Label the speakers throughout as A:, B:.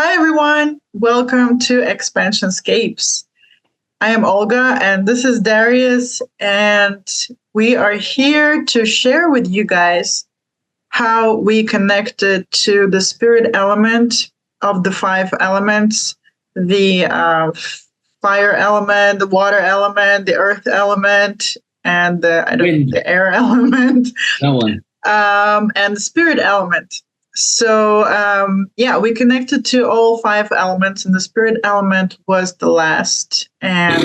A: Hi, everyone. Welcome to Expansion Scapes. I am Olga, and this is Dariusz, and we are here to share with you guys how we connected to the spirit element of the five elements, the fire element, the water element, the earth element, and the air element.
B: That one.
A: And the spirit element. So, we connected to all five elements, and the spirit element was the last and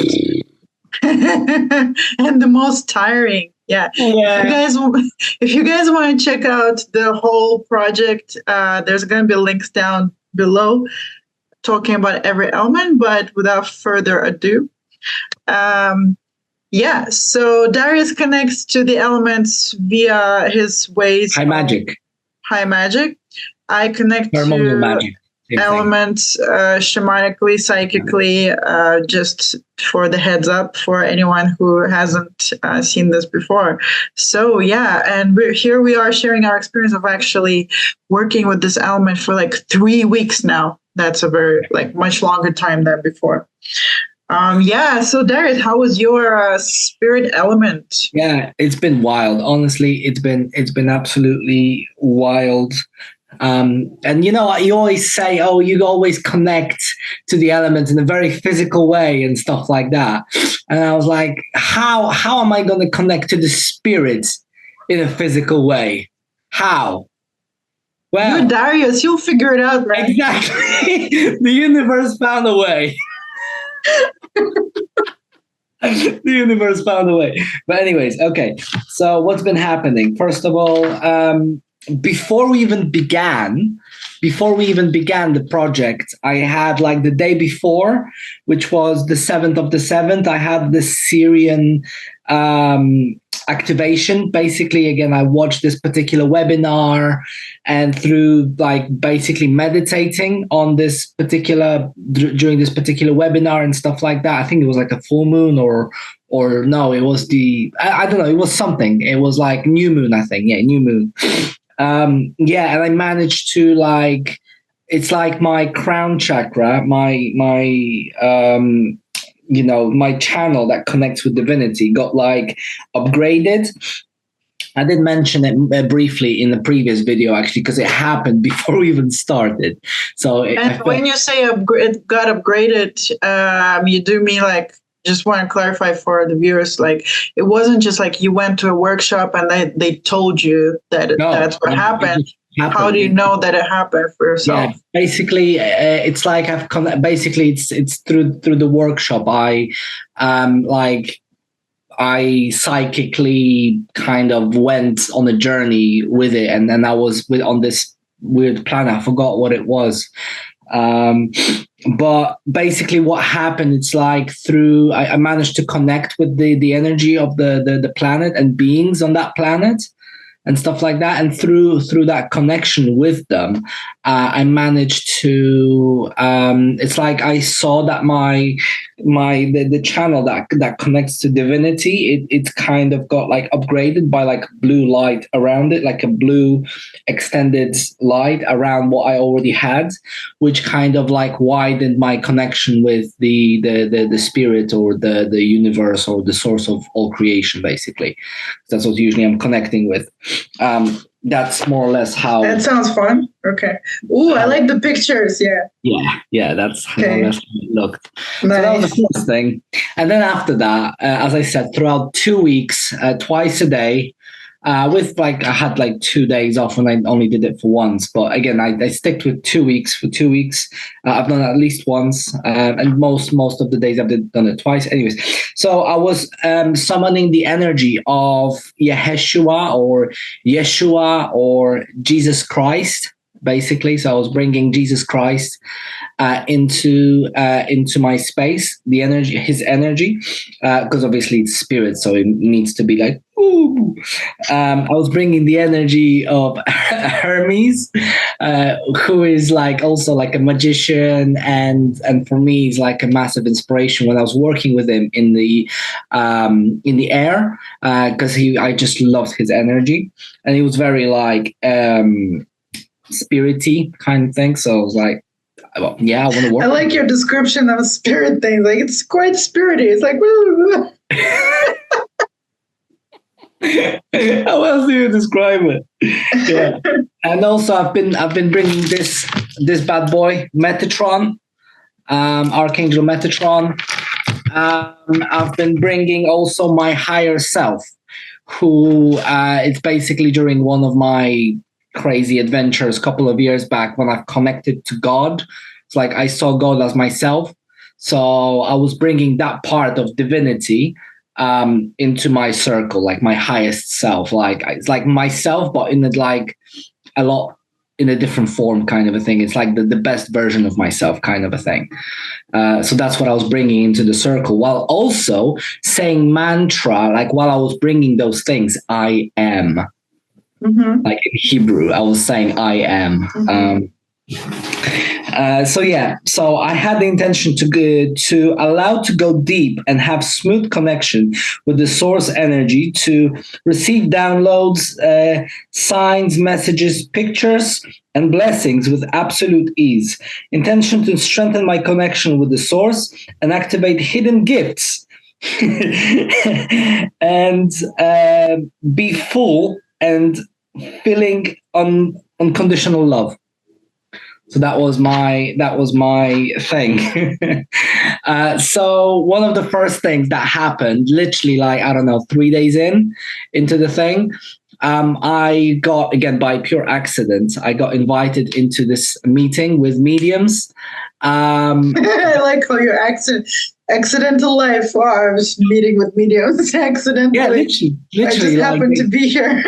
A: and the most tiring. Yeah. If you guys want to check out the whole project, there's going to be links down below talking about every element. But without further ado, so Dariusz connects to the elements via his ways.
B: High magic.
A: I connect to
B: magic.
A: elements shamanically, psychically, just for the heads up for anyone who hasn't seen this before. So and we are sharing our experience of actually working with this element for like 3 weeks now. That's a very much longer time than before. So Dariusz, how was your spirit element?
B: Yeah, it's been wild. Honestly, it's been absolutely wild. And you always say, oh, you always connect to the elements in a very physical way and stuff like that. And I was like, how am I going to connect to the spirit in a physical way? How?
A: Well, you're Dariusz, you'll figure it out, right?
B: Exactly. The universe found a way. The universe found a way. But anyways, okay. So what's been happening? First of all, before we even began the project, I had the day before, which was the 7th of the 7th, I had this Syrian activation. Basically, again, I watched this particular webinar, and through basically meditating on during this particular webinar and stuff like that, I think it was a full moon or no, it was I don't know, it was something. It was new moon, I think. Yeah, new moon. And I managed to it's my crown chakra, my my channel that connects with divinity got upgraded. I did mention it briefly in the previous video, actually, because it happened before we even started. So
A: when you say it got upgraded, you do mean just want to clarify for the viewers, it wasn't just you went to a workshop and they told you that that's what happened. How do you know that it happened for yourself?
B: Yeah, basically, it's it's through the workshop. I psychically kind of went on a journey with it, and then I was on this weird planet. I forgot what it was. But basically what happened, it's through I managed to connect with the energy of the planet and beings on that planet and stuff like that, and through that connection with them, I managed to it's I saw that the channel that connects to divinity, it kind of got upgraded by blue light around it, a blue extended light around what I already had, which kind of widened my connection with the spirit or the universe or the source of all creation. Basically, that's what usually I'm connecting with. That's more or less how.
A: That sounds fun. Okay. Ooh, I like the pictures.
B: Yeah. That's more or less how it looked. Nice. So that was the first thing, and then after that, as I said, throughout 2 weeks, twice a day, with I had 2 days off and I only did it for once. But again, I sticked with 2 weeks. For 2 weeks, I've done it at least once, and most of the days I've done it twice. Anyways, so I was summoning the energy of Yeshua or Jesus Christ, basically. So I was bringing Jesus Christ into my space, the energy, his energy, because obviously it's spirit, so it needs to be ooh. I was bringing the energy of Hermes, who is also a magician, and for me is a massive inspiration when I was working with him in the air, because I just loved his energy, and he was very spirity kind of thing. So I was Well, yeah, I want to work.
A: I like your description of spirit things. Like, it's quite spirity. It's like, woo.
B: How else do you describe it? Yeah. And also, I've been bringing this bad boy, Metatron, Archangel Metatron. I've been bringing also my higher self, who it's basically during one of my crazy adventures a couple of years back when I've connected to God. It's like I saw God as myself. So I was bringing that part of divinity into my circle, like my highest self. Like it's like myself, but in a different form, kind of a thing. It's like the best version of myself, kind of a thing. So that's what I was bringing into the circle, while also saying mantra. Like while I was bringing those things, I am. Mm-hmm. Like in Hebrew, I was saying I am. Mm-hmm. So I had the intention to allow to go deep and have smooth connection with the source energy, to receive downloads, signs, messages, pictures, and blessings with absolute ease. Intention to strengthen my connection with the source and activate hidden gifts and be full and feeling unconditional love. So that was my thing. So one of the first things that happened, literally like, I don't know, 3 days into the thing, I got, again, by pure accident, I got invited into this meeting with mediums.
A: I like how your accidental life. Wow, I was meeting with mediums accidentally.
B: Yeah, literally
A: I just happened to be here.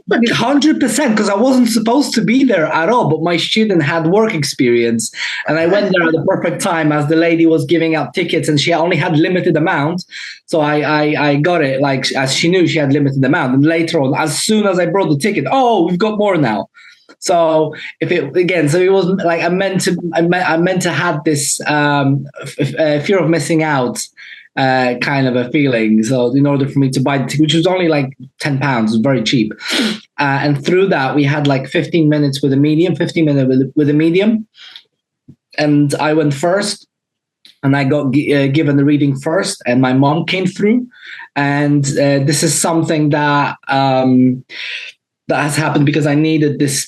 B: 100%, because I wasn't supposed to be there at all, but my student had work experience, and I went there at the perfect time as the lady was giving out tickets, and she only had limited amount. So I got it, like, as she knew she had limited amount. And later on, as soon as I brought the ticket, oh, we've got more now. So it was like I meant to have this fear of missing out kind of a feeling. So in order for me to buy the ticket, which was only like £10, it was very cheap. And through that, we had like 15 minutes with a medium, 15 minutes with a medium. And I went first, and I got given the reading first, and my mom came through. And this is something that has happened because I needed this,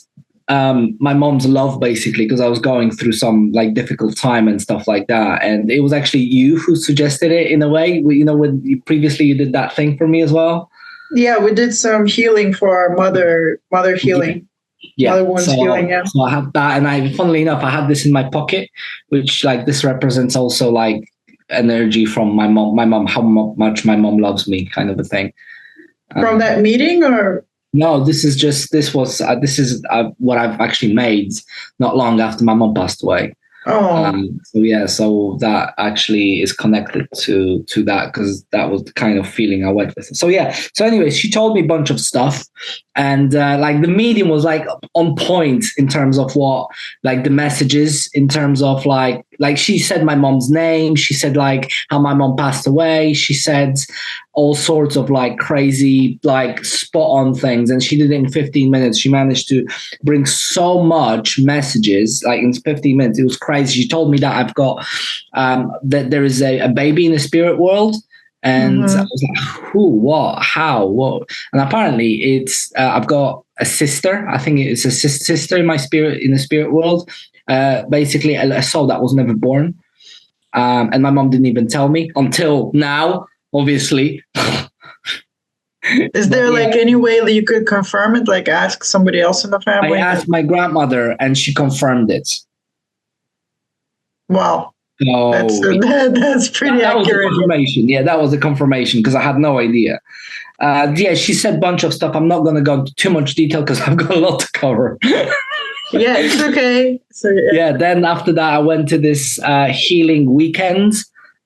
B: my mom's love, basically, because I was going through some like difficult time and stuff like that. And it was actually you who suggested it in a way. When previously you did that thing for me as well. Yeah,
A: we did some healing for our mother healing.
B: Yeah.
A: Mother wounds healing, yeah.
B: So I had that, and funnily enough, I had this in my pocket, which like this represents also like energy from my mom, how much my mom loves me, kind of a thing.
A: From that meeting, or?
B: No, this is what I've actually made not long after my mom passed away.
A: Oh.
B: So that actually is connected to that, because that was the kind of feeling I went with. So anyway, she told me a bunch of stuff, and like the medium was like on point in terms of what, like the messages, in terms of like she said my mom's name, she said like how my mom passed away, she said all sorts of like crazy, like spot on things. And she did it in 15 minutes. She managed to bring so much messages, like in 15 minutes. It was crazy. She told me that I've got, that there is a baby in the spirit world. And I was like, who, what, how, what? And apparently it's, I've got a sister. I think it's a sister in the spirit world. Basically a soul that was never born. And my mom didn't even tell me until now, obviously.
A: Is there like any way that you could confirm it? Like ask somebody else in the family?
B: I asked my grandmother, and she confirmed it.
A: Wow.
B: So
A: that's pretty accurate.
B: Was confirmation. Yeah, that was a confirmation, because I had no idea. She said a bunch of stuff. I'm not going to go into too much detail because I've got a lot to cover.
A: Yeah, it's okay. So,
B: then after that, I went to this healing weekend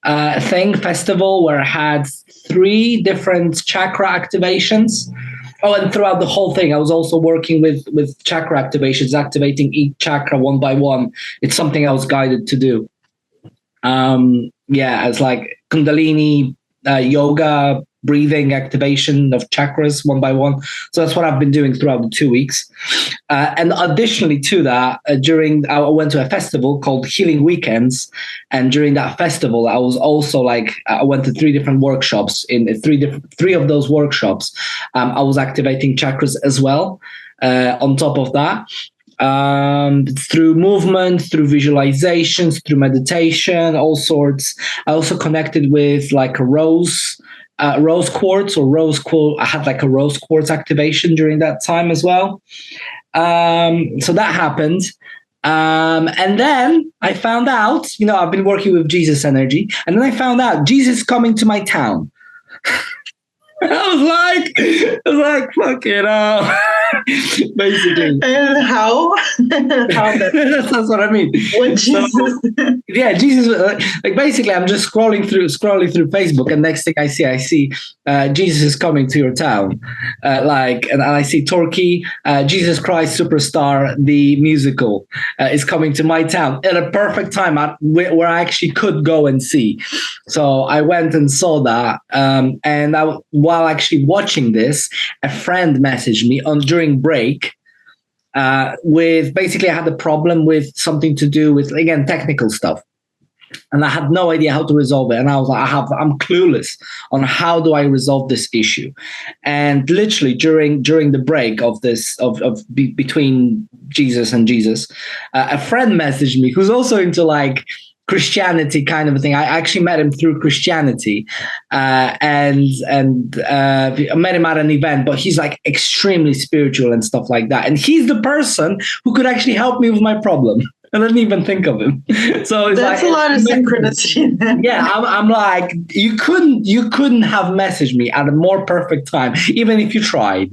B: festival, where I had 3 different chakra activations. Oh, and throughout the whole thing, I was also working with chakra activations, activating each chakra one by one. It's something I was guided to do. It's like Kundalini yoga, breathing activation of chakras one by one. So that's what I've been doing throughout the 2 weeks. And additionally to that, I went to a festival called Healing Weekends. And during that festival, I was also like, I went to 3 different workshops. In three of those workshops, I was activating chakras as well. On top of that, through movement, through visualizations, through meditation, all sorts. I also connected with like a rose quartz or I had like a rose quartz activation during that time as well. So that happened. And then I found out, I've been working with Jesus energy, and then I found out Jesus is coming to my town. I was like, fuck it up. Basically.
A: And how?
B: That's what I mean.
A: What Jesus?
B: Yeah, Jesus. Like basically, I'm just scrolling through Facebook, and next thing I see Jesus is coming to your town. And I see Turkey, Jesus Christ Superstar, the musical, is coming to my town at a perfect time where I actually could go and see. So I went and saw that, and while actually watching this, a friend messaged me during break with basically I had a problem with something to do with, again, technical stuff. And I had no idea how to resolve it. And I was like, I'm clueless on how do I resolve this issue. And literally during the break of this, between Jesus and Jesus, a friend messaged me who's also into like Christianity kind of a thing. I actually met him through Christianity, and I met him at an event, but he's like extremely spiritual and stuff like that. And he's the person who could actually help me with my problem. I didn't even think of him. So it's
A: that's like, a lot of synchronicity.
B: Yeah, I'm like, you couldn't have messaged me at a more perfect time, even if you tried.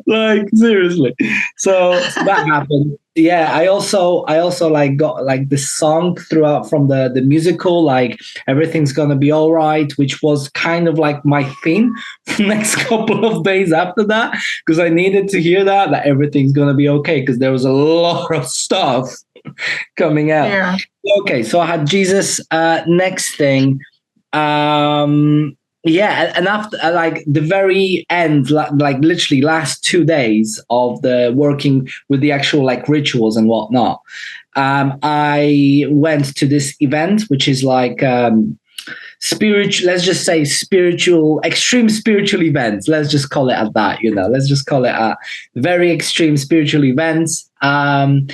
B: Like seriously. So that happened. Yeah, I also like got like this song throughout from the musical, like Everything's Gonna Be All Right, which was kind of like my theme for the next couple of days after that, because I needed to hear that everything's gonna be okay, because there was a lot of stuff coming out.
A: Yeah.
B: Okay, so I had Jesus. Next thing. Yeah, and after like the very end, like literally last 2 days of the working with the actual like rituals and whatnot, I went to this event, which is like spiritual. Let's just say extreme spiritual events. Let's just call it at that. Let's just call it a very extreme spiritual events. And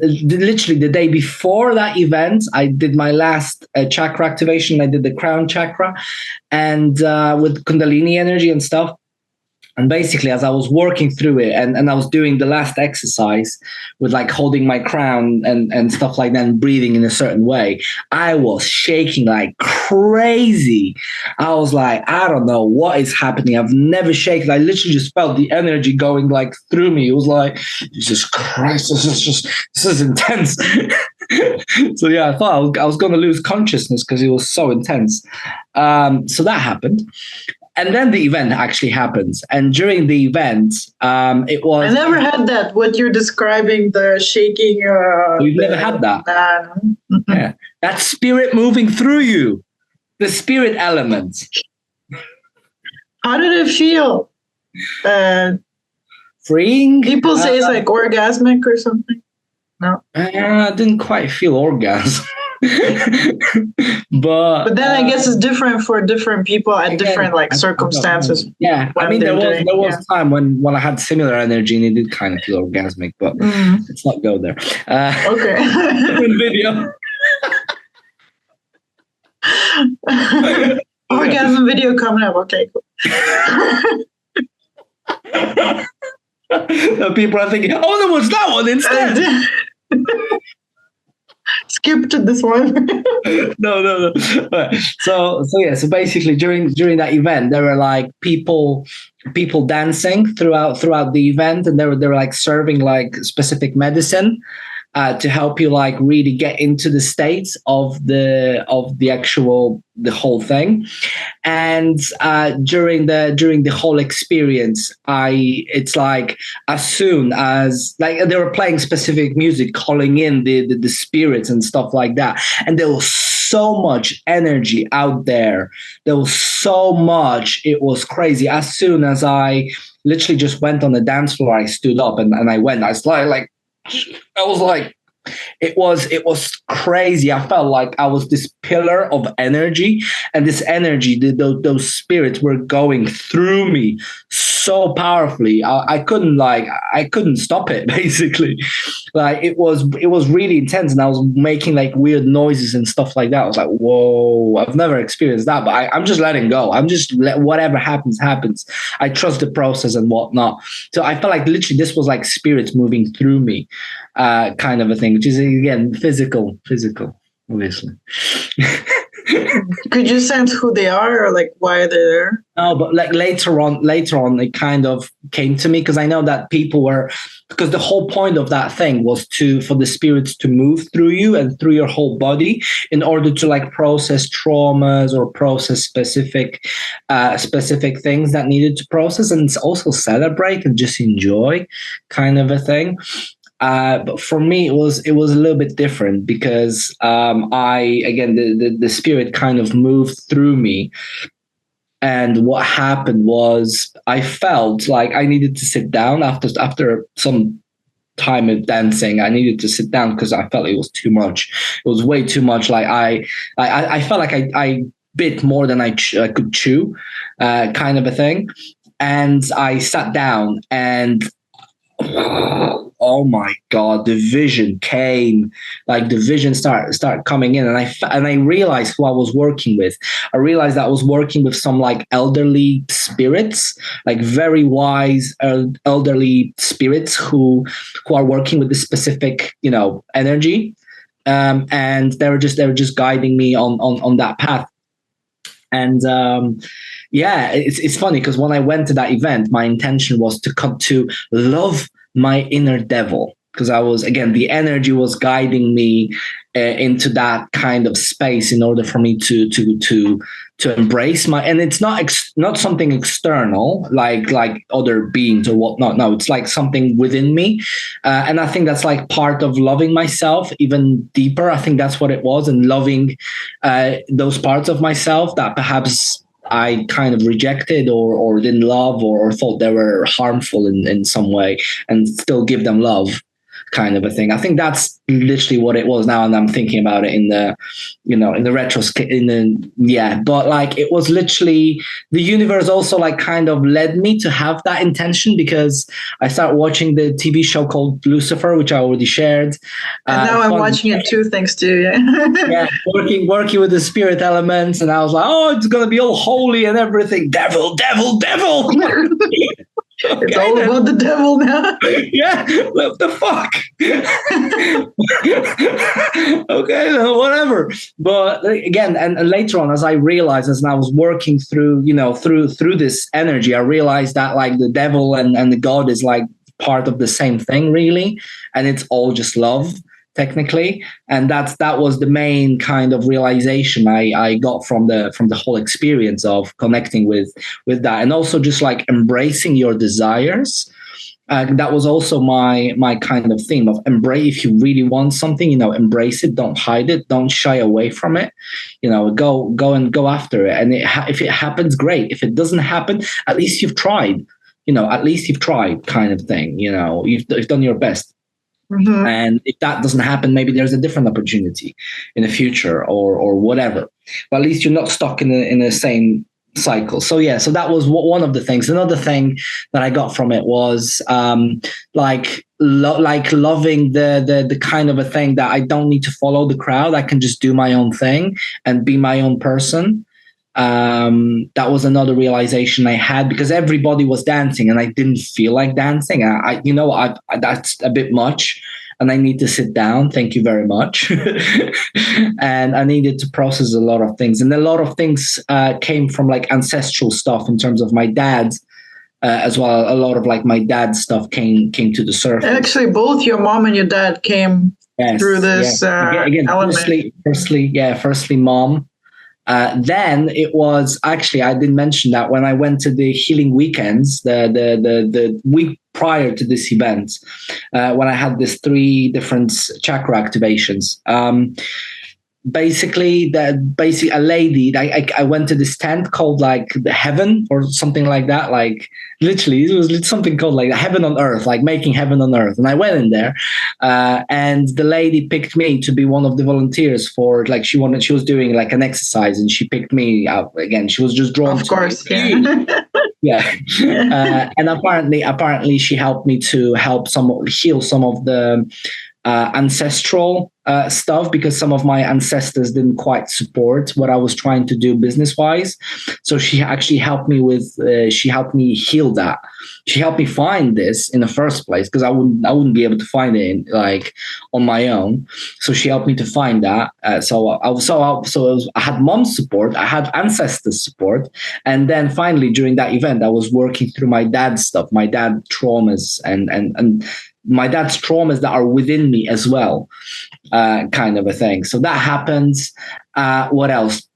B: literally the day before that event, I did my last chakra activation. I did the crown chakra, and with Kundalini energy and stuff. And basically, as I was working through it and I was doing the last exercise with like holding my crown and stuff like that and breathing in a certain way, I was shaking like crazy. I was like, I don't know what is happening. I've never shaken. I literally just felt the energy going like through me. It was like, Jesus Christ, this is intense. So yeah, I thought I was going to lose consciousness because it was so intense. So that happened. And then the event actually happens. And during the event, it was... I
A: never had that, what you're describing, the shaking...
B: You've never had that? Yeah. That's spirit moving through you. The spirit element.
A: How did it feel?
B: Freeing?
A: People say it's like orgasmic or something. No?
B: I didn't quite feel orgasm. but
A: then I guess it's different for different people at different like circumstances.
B: Yeah, I mean there was time when I had similar energy and it did kind of feel orgasmic, but let's not go there.
A: Okay.
B: Different video.
A: Orgasm video coming up. Okay, cool.
B: People are thinking, oh, there was that one instead.
A: Skip to this one.
B: No. So basically during that event there were like people dancing throughout the event, and they were like serving like specific medicine to help you like really get into the states of the whole thing. And during the whole experience, it's like as soon as like they were playing specific music, calling in the spirits and stuff like that, and there was so much energy out there. There was so much. It was crazy. As soon as I literally just went on the dance floor, I stood up and I went. I was like, it was crazy. I felt like I was this pillar of energy, and this energy, those spirits were going through me so powerfully. I couldn't stop it. Basically, like it was really intense, and I was making like weird noises and stuff like that. I was like, whoa, I've never experienced that, but I'm just letting go. I'm just whatever happens. I trust the process and whatnot. So I felt like literally this was like spirits moving through me, kind of a thing, which is again physical, obviously.
A: Could you sense who they are, or like why they're there?
B: No, but like later on, it kind of came to me, because I know that because the whole point of that thing was for the spirits to move through you and through your whole body in order to like process traumas or process specific things that needed to process, and also celebrate and just enjoy, kind of a thing. But for me, it was a little bit different, because the spirit kind of moved through me. And what happened was I felt like I needed to sit down after some time of dancing. I needed to sit down because I felt it was too much. It was way too much. Like I felt like I bit more than I could chew, kind of a thing. And I sat down, and oh my God, the vision came. Like the vision started coming in, and I realized who I was working with. I realized that I was working with some like elderly spirits, like very wise elderly spirits who are working with this specific, energy, and they were just guiding me on that path. And it's funny, because when I went to that event, my intention was to come to love my inner devil, because I was, again, the energy was guiding me into that kind of space in order for me to embrace and it's not something external like other beings or whatnot. No, it's like something within me, and I think that's like part of loving myself even deeper. I think that's what it was, and loving those parts of myself that perhaps I kind of rejected or didn't love or thought they were harmful in some way, and still give them love, kind of a thing. I think that's literally what it was now, and I'm thinking about it in the retrospect. But like it was literally the universe also like kind of led me to have that intention, because I started watching the TV show called Lucifer, which I already shared.
A: And now I'm watching it too, thanks to you.
B: Yeah, working with the spirit elements, and I was like, oh, it's gonna be all holy and everything. Devil. Okay,
A: it's all about the devil now.
B: Yeah, what the fuck? Okay, whatever. But again, and later on, as I realized, as I was working through this energy, I realized that like the devil and the God is like part of the same thing, really, and it's all just love, technically. And that was the main kind of realization I got from the whole experience of connecting with that, and also just like embracing your desires. That was also my kind of theme of embrace. If you really want something, embrace it. Don't hide it. Don't shy away from it. Go after it. And if it happens, great. If it doesn't happen, at least you've tried. At least you've tried, kind of thing. You've done your best. Mm-hmm. And if that doesn't happen, maybe there's a different opportunity in the future or whatever. But at least you're not stuck in the same cycle. So that was one of the things. Another thing that I got from it was like loving the kind of a thing that I don't need to follow the crowd. I can just do my own thing and be my own person. That was another realization I had, because everybody was dancing and I didn't feel like dancing. That's a bit much, and I need to sit down. Thank you very much. And I needed to process a lot of things, and a lot of things came from like ancestral stuff in terms of my dad. As well, a lot of like my dad's stuff came to the surface.
A: Actually, both your mom and your dad came through this
B: again,
A: element.
B: Firstly, mom. Then it was actually, I didn't mention that when I went to the healing weekends, the week prior to this event, when I had these 3 different chakra activations. basically a lady. I went to this tent called like the Heaven or something like that. Like literally, it was something called like Heaven on Earth, like making heaven on earth. And I went in there, and the lady picked me to be one of the volunteers for like she was doing like an exercise, and she picked me out again. She was just drawn.
A: Of course,
B: yeah. Yeah. And apparently she helped me to heal some of the ancestral stuff, because some of my ancestors didn't quite support what I was trying to do business wise. So she actually helped me she helped me heal that. She helped me find this in the first place, because I wouldn't be able to find it on my own. So she helped me to find that. I had mom's support, I had ancestors support, and then finally during that event, I was working through my dad's stuff, my dad traumas, and my dad's traumas that are within me as well, kind of a thing. So that happens. What else?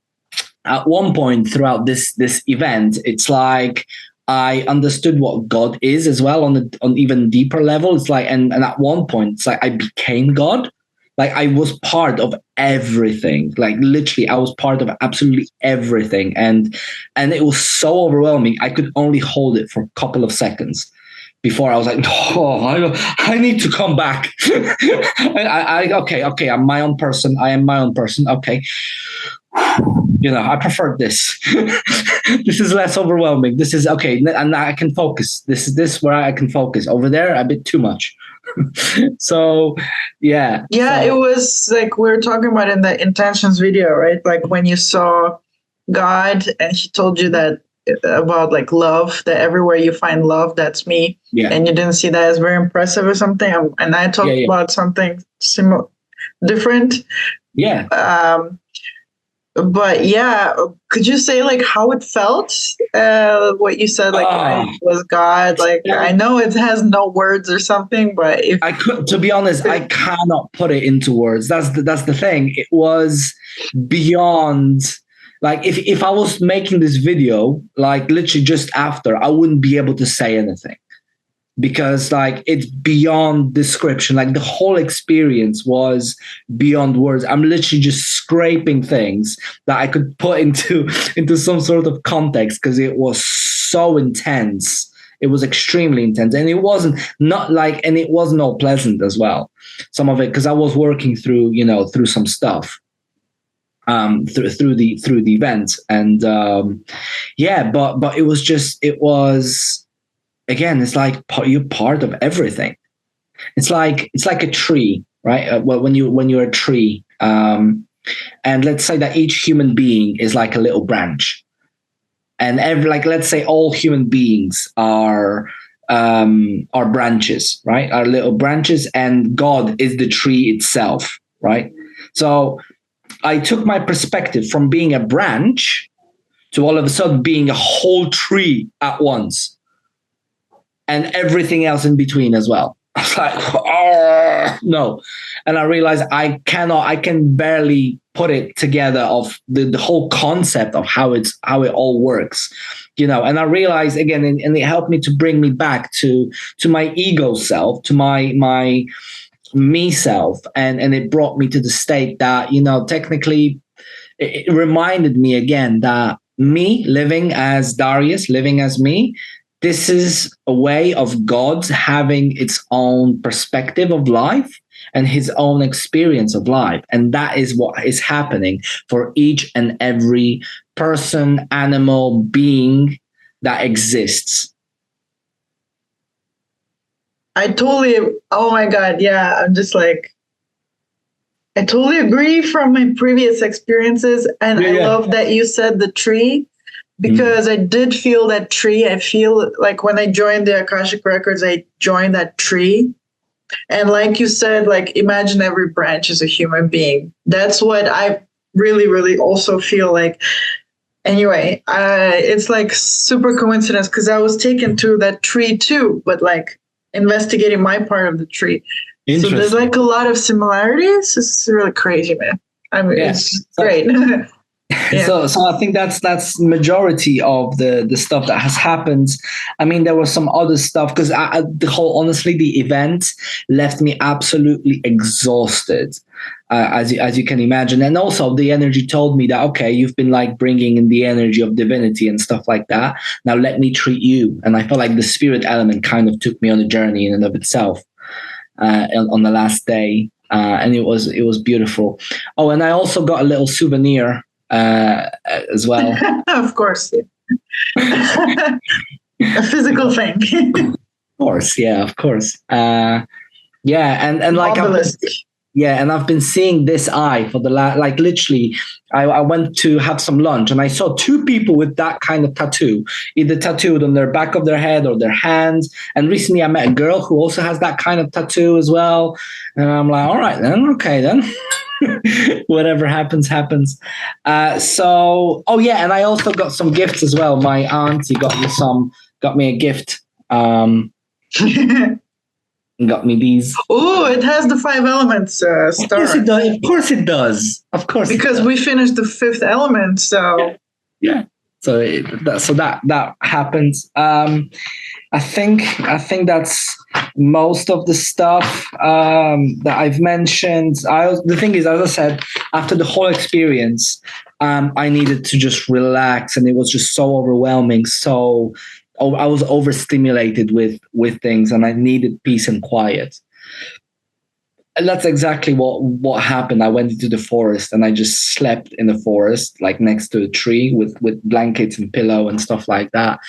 B: At one point throughout this event, it's like I understood what God is as well on even deeper level. It's like, and at one point, it's like I became God. Like I was part of everything. Like literally, I was part of absolutely everything, and it was so overwhelming. I could only hold it for a couple of seconds before I was like, I need to come back. Okay, I'm my own person. I am my own person. Okay. I prefer this. This is less overwhelming. This is okay. And I can focus. This is where I can focus. Over there, a bit too much. So, yeah.
A: Yeah, it was like we were talking about in the intentions video, right? Like when you saw God and he told you that about like love, that everywhere you find love, that's me.
B: Yeah.
A: And you didn't see that as very impressive or something. And I talked about something different.
B: Yeah.
A: But yeah, could you say like how it felt? What you said, like I was God. Like I know it has no words or something, but if
B: I could, to be honest, I cannot put it into words. That's the thing. It was beyond. Like if I was making this video, like literally just after, I wouldn't be able to say anything, because like it's beyond description. Like the whole experience was beyond words. I'm literally just scraping things that I could put into some sort of context, because it was so intense. It was extremely intense, and it wasn't all pleasant as well. Some of it, because I was working through some stuff. Through the event, and but it was again, it's like you're part of everything. It's like a tree, right? When you're a tree, and let's say that each human being is like a little branch, and let's say all human beings are branches, right? Are little branches, and God is the tree itself, right? So I took my perspective from being a branch to all of a sudden being a whole tree at once, and everything else in between as well. I was like, no. And I realized I can barely put it together of the whole concept of how it all works, and I realized again, and it helped me to bring me back to my ego self, to my me self, and it brought me to the state that technically it reminded me again that me living as Dariusz, living as me, this is a way of God's having its own perspective of life and his own experience of life, and that is what is happening for each and every person, animal, being that exists.
A: Oh my God, yeah, I'm just like, I totally agree from my previous experiences. And I love that you said the tree, because I did feel that tree. I feel like when I joined the Akashic Records, I joined that tree. And like you said, like imagine every branch is a human being. That's what I really, really also feel like. Anyway, it's like super coincidence, because I was taken to that tree too, but like investigating my part of the tree. So there's like a lot of similarities. It's really crazy, man. I mean, it's great.
B: So I think that's majority of the stuff that has happened. I mean, there was some other stuff because honestly, the event left me absolutely exhausted, as you can imagine. And also, the energy told me that, okay, you've been like bringing in the energy of divinity and stuff like that. Now let me treat you. And I felt like the spirit element kind of took me on a journey in and of itself on the last day. And it was beautiful. Oh, and I also got a little souvenir as well.
A: Of course, yeah. A physical thing.
B: Of course, yeah, of course. And like I've been seeing this eye for the like literally. I went to have some lunch and I saw two people with that kind of tattoo, either tattooed on their back of their head or their hands. And recently I met a girl who also has that kind of tattoo as well. And I'm like, all right then, okay then. Whatever happens. So, oh yeah, and I also got some gifts as well. My auntie got me a gift. Got me these.
A: Oh, it has the 5 elements star.
B: Of course it does. Of course it does. Of course,
A: because we finished the 5th element. So
B: yeah. So that happens. I think that's most of the stuff that I've mentioned. The thing is, as I said, after the whole experience, I needed to just relax, and it was just so overwhelming. So I was overstimulated with things, and I needed peace and quiet. And that's exactly what happened. I went into the forest and I just slept in the forest, like next to a tree with blankets and pillow and stuff like that.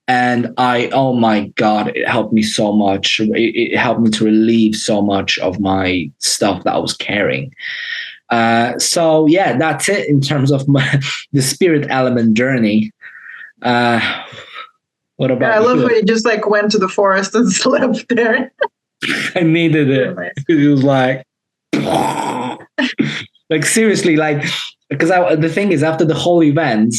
B: And oh my God, it helped me so much. It helped me to relieve so much of my stuff that I was carrying. So yeah, that's it in terms of the spirit element journey. What about
A: I love how you just like went to the forest and slept there.
B: I needed it. It was like seriously, like, because the thing is, after the whole event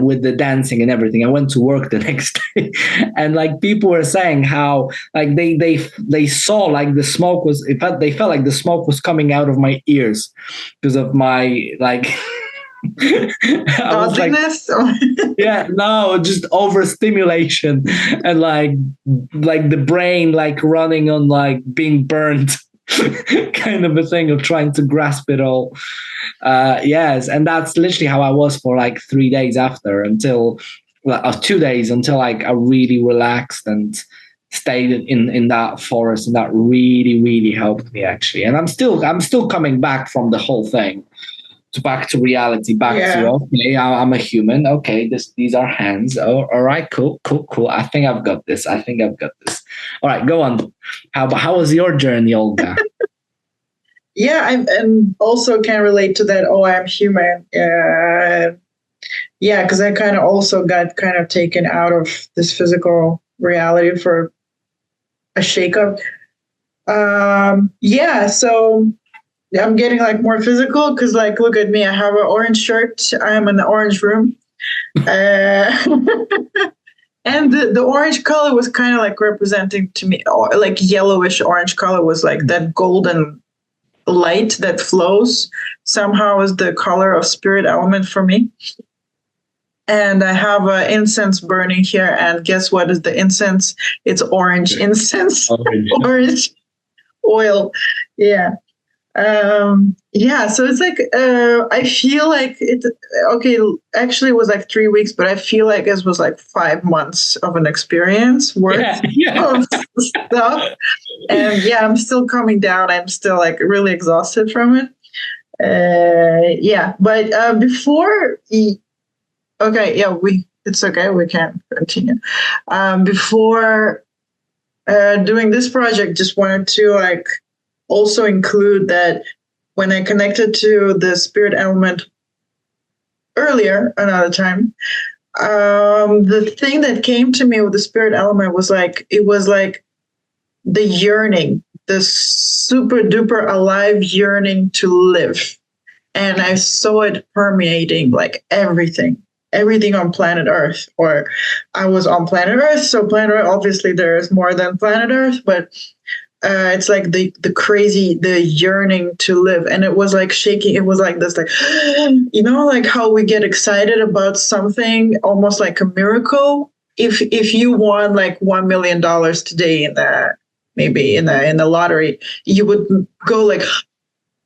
B: with the dancing and everything, I went to work the next day, and like people were saying how like they saw like the smoke was. They felt like the smoke was coming out of my ears because of my like.
A: Dodginess?
B: Yeah, no, just overstimulation and like the brain like running on like being burnt kind of a thing of trying to grasp it all. Yes, and that's literally how I was for like 3 days after, until 2 days, until like I really relaxed and stayed in that forest, and that really helped me actually. And I'm still coming back from the whole thing. Back to reality, to okay, I'm a human. Okay, these are hands. Oh, all right, cool. I think I've got this. All right, go on. How was your journey, Olga?
A: Yeah, and also can relate to that. Oh, I'm human. Yeah, because I kind of also got kind of taken out of this physical reality for a shakeup. So. I'm getting like more physical because like, look at me, I have an orange shirt. I am in the orange room. And the orange color was kind of like representing to me, like yellowish orange color was like that golden light that flows somehow is the color of spirit element for me. And I have an incense burning here. And guess what is the incense? It's orange incense, orange oil. Yeah. So it's like I feel like it. Okay, actually, it was like 3 weeks, but I feel like it was like 5 months of an experience worth of stuff. And yeah, I'm still coming down. I'm still like really exhausted from it. But before, it's okay. We can continue. Before doing this project, just wanted to like. Also include that when I connected to the spirit element earlier, another time, the thing that came to me with the spirit element was like, it was like the yearning, the super duper alive yearning to live. And I saw it permeating like everything on planet Earth, or I was on planet Earth. So planet Earth, obviously there is more than planet Earth, but it's like the crazy, the yearning to live, and it was like shaking. It was like this, like like how we get excited about something, almost like a miracle. If you won like $1 million today in the maybe in the lottery, you would go like,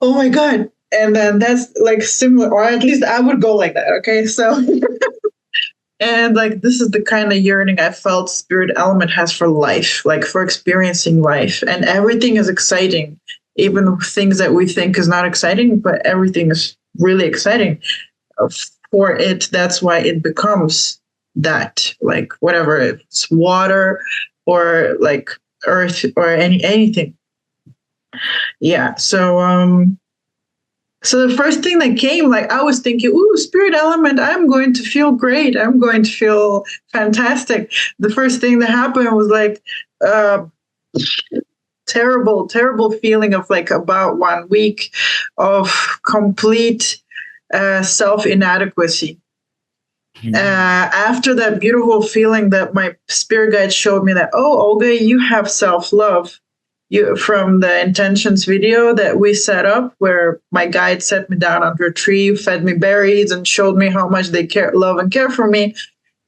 A: oh my god, and then that's like similar, or at least I would go like that. Okay, so. And like this is the kind of yearning I felt spirit element has for life, like for experiencing life. And everything is exciting, even things that we think is not exciting, but everything is really exciting for it. That's why it becomes that, like whatever it's water or like earth or anything. Yeah. So the first thing that came, like I was thinking, ooh, spirit element, I'm going to feel great. I'm going to feel fantastic. The first thing that happened was like terrible, terrible feeling of like about 1 week of complete self-inadequacy. After that beautiful feeling that my spirit guide showed me that, oh, Olga, you have self-love. From the intentions video that we set up, where my guide set me down under a tree, fed me berries, and showed me how much they love and care for me,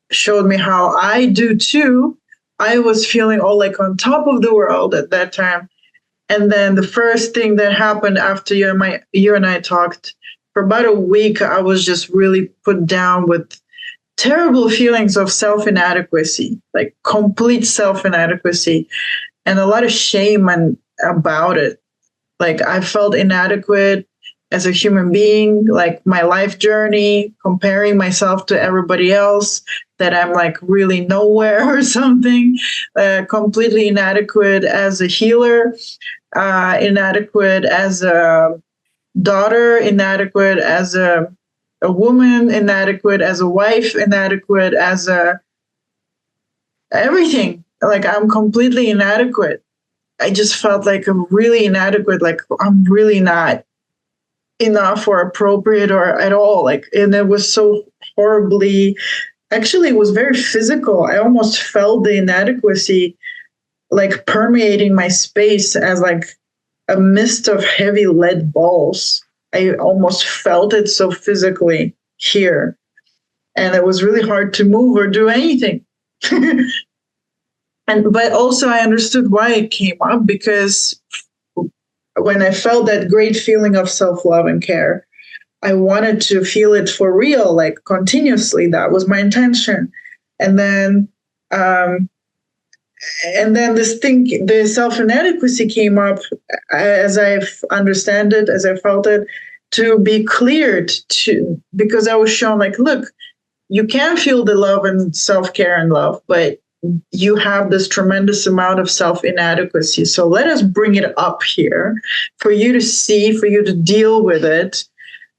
A: showed me how I do too. I was feeling all like on top of the world at that time. And then the first thing that happened after you and I talked for about a week, I was just really put down with terrible feelings of self-inadequacy, like complete self-inadequacy. And a lot of shame about it. Like I felt inadequate as a human being, like my life journey, comparing myself to everybody else, that I'm like really nowhere or something, completely inadequate as a healer, inadequate as a daughter, inadequate as a woman, inadequate as a wife, inadequate as a everything. Like I'm completely inadequate. I just felt like I'm really inadequate. Like I'm really not enough or appropriate or at all. Like, and it was so horribly, actually it was very physical. I almost felt the inadequacy like permeating my space as like a mist of heavy lead balls. I almost felt it so physically here. And it was really hard to move or do anything. But also I understood why it came up, because when I felt that great feeling of self-love and care, I wanted to feel it for real, like continuously. That was my intention. And then this thing, the self-inadequacy came up, as I understand it, as I felt it, to be cleared, because I was shown like, look, you can feel the love and self-care and love, but you have this tremendous amount of self-inadequacy. So let us bring it up here for you to see, for you to deal with it,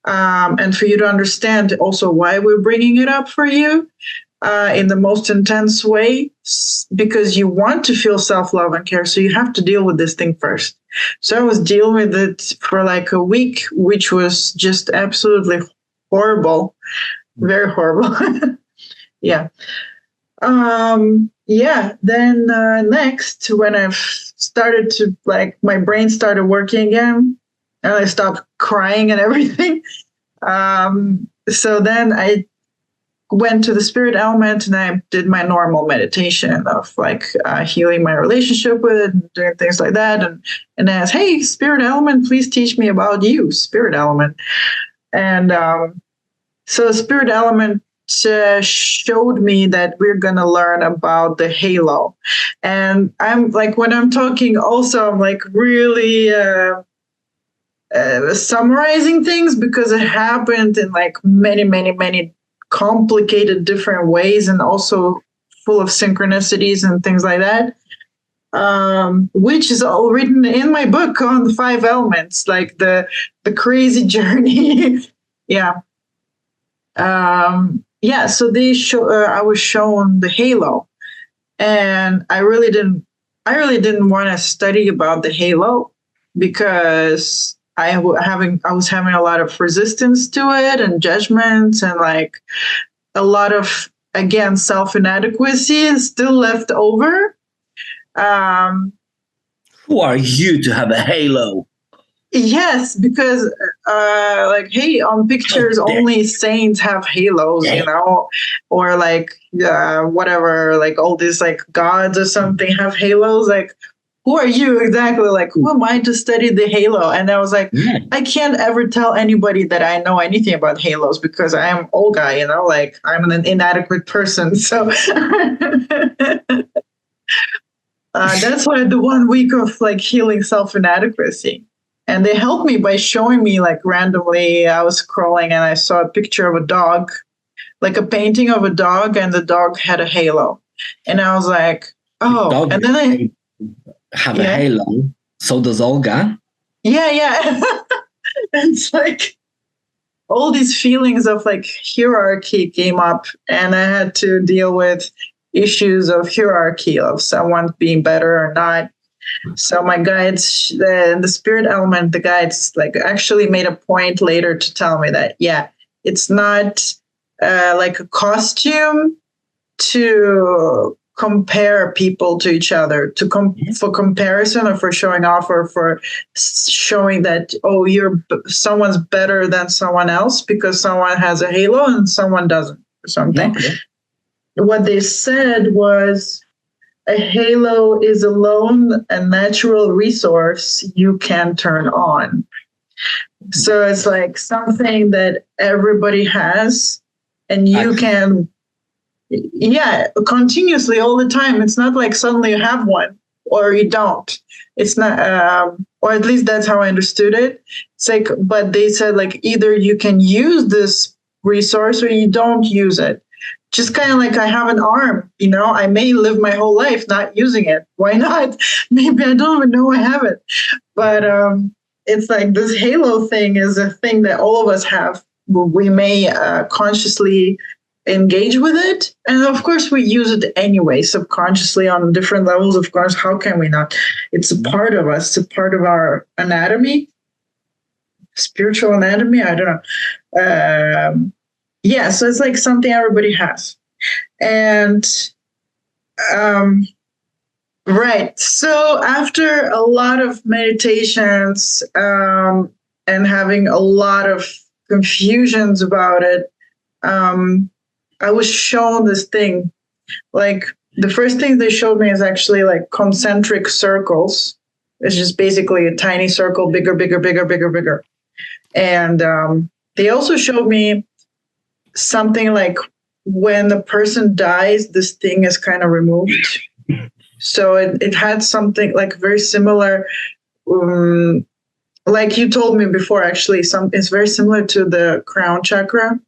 A: and for you to understand also why we're bringing it up for you in the most intense way, because you want to feel self-love and care. So you have to deal with this thing first. So I was dealing with it for like a week, which was just absolutely horrible, very horrible. Yeah. Then next, when I've started to, like, my brain started working again and I stopped crying and everything. So then I went to the spirit element and I did my normal meditation of like healing my relationship with it and doing things like that. And asked, hey, spirit element, please teach me about you, spirit element. And so spirit element showed me that we're going to learn about the halo. And I'm like, when I'm talking also, I'm like really summarizing things, because it happened in like many complicated different ways, and also full of synchronicities and things like that, which is all written in my book on the 5 elements, like the crazy journey. Yeah. So I was shown the halo, and I really didn't want to study about the halo, because I was having a lot of resistance to it and judgments, and like a lot of, again, self-inadequacy is still left over.
B: Who are you to have a halo?
A: Yes, because like, hey, on pictures only saints have halos, you know, or like whatever, like all these like gods or something have halos. Like, who are you exactly? Like, who am I to study the halo? And I was like, I can't ever tell anybody that I know anything about halos because I am Olga, you know, like I'm an inadequate person. So that's why the 1 week of like healing self-inadequacy. And they helped me by showing me like randomly, I was scrolling and I saw a picture of a dog, like a painting of a dog, and the dog had a halo. And I was like, oh, and then I
B: have a halo. So does Olga.
A: Yeah. It's like all these feelings of like hierarchy came up, and I had to deal with issues of hierarchy, of someone being better or not. So my guides, the spirit element, the guides like actually made a point later to tell me that, it's not like a costume to compare people to each other, for comparison or for showing off or for showing that, oh, someone's better than someone else because someone has a halo and someone doesn't or something. Okay. What they said was, a halo is alone a natural resource you can turn on. So it's like something that everybody has, and you can, continuously all the time. It's not like suddenly you have one or you don't. It's not, or at least that's how I understood it. It's like, but they said like either you can use this resource or you don't use it. Just kind of like I have an arm, you know, I may live my whole life not using it. Why not? Maybe I don't even know I have it. But it's like this halo thing is a thing that all of us have. We may consciously engage with it. And of course, we use it anyway, subconsciously on different levels. Of course, how can we not? It's a part of us, it's a part of our anatomy, spiritual anatomy. I don't know. So it's like something everybody has. And right. So after a lot of meditations and having a lot of confusions about it, I was shown this thing. Like the first thing they showed me is actually like concentric circles. It's just basically a tiny circle, bigger, bigger, bigger, bigger, bigger. And they also showed me something like when the person dies, this thing is kind of removed. So it had something like very similar, like you told me before, actually, it's very similar to the crown chakra.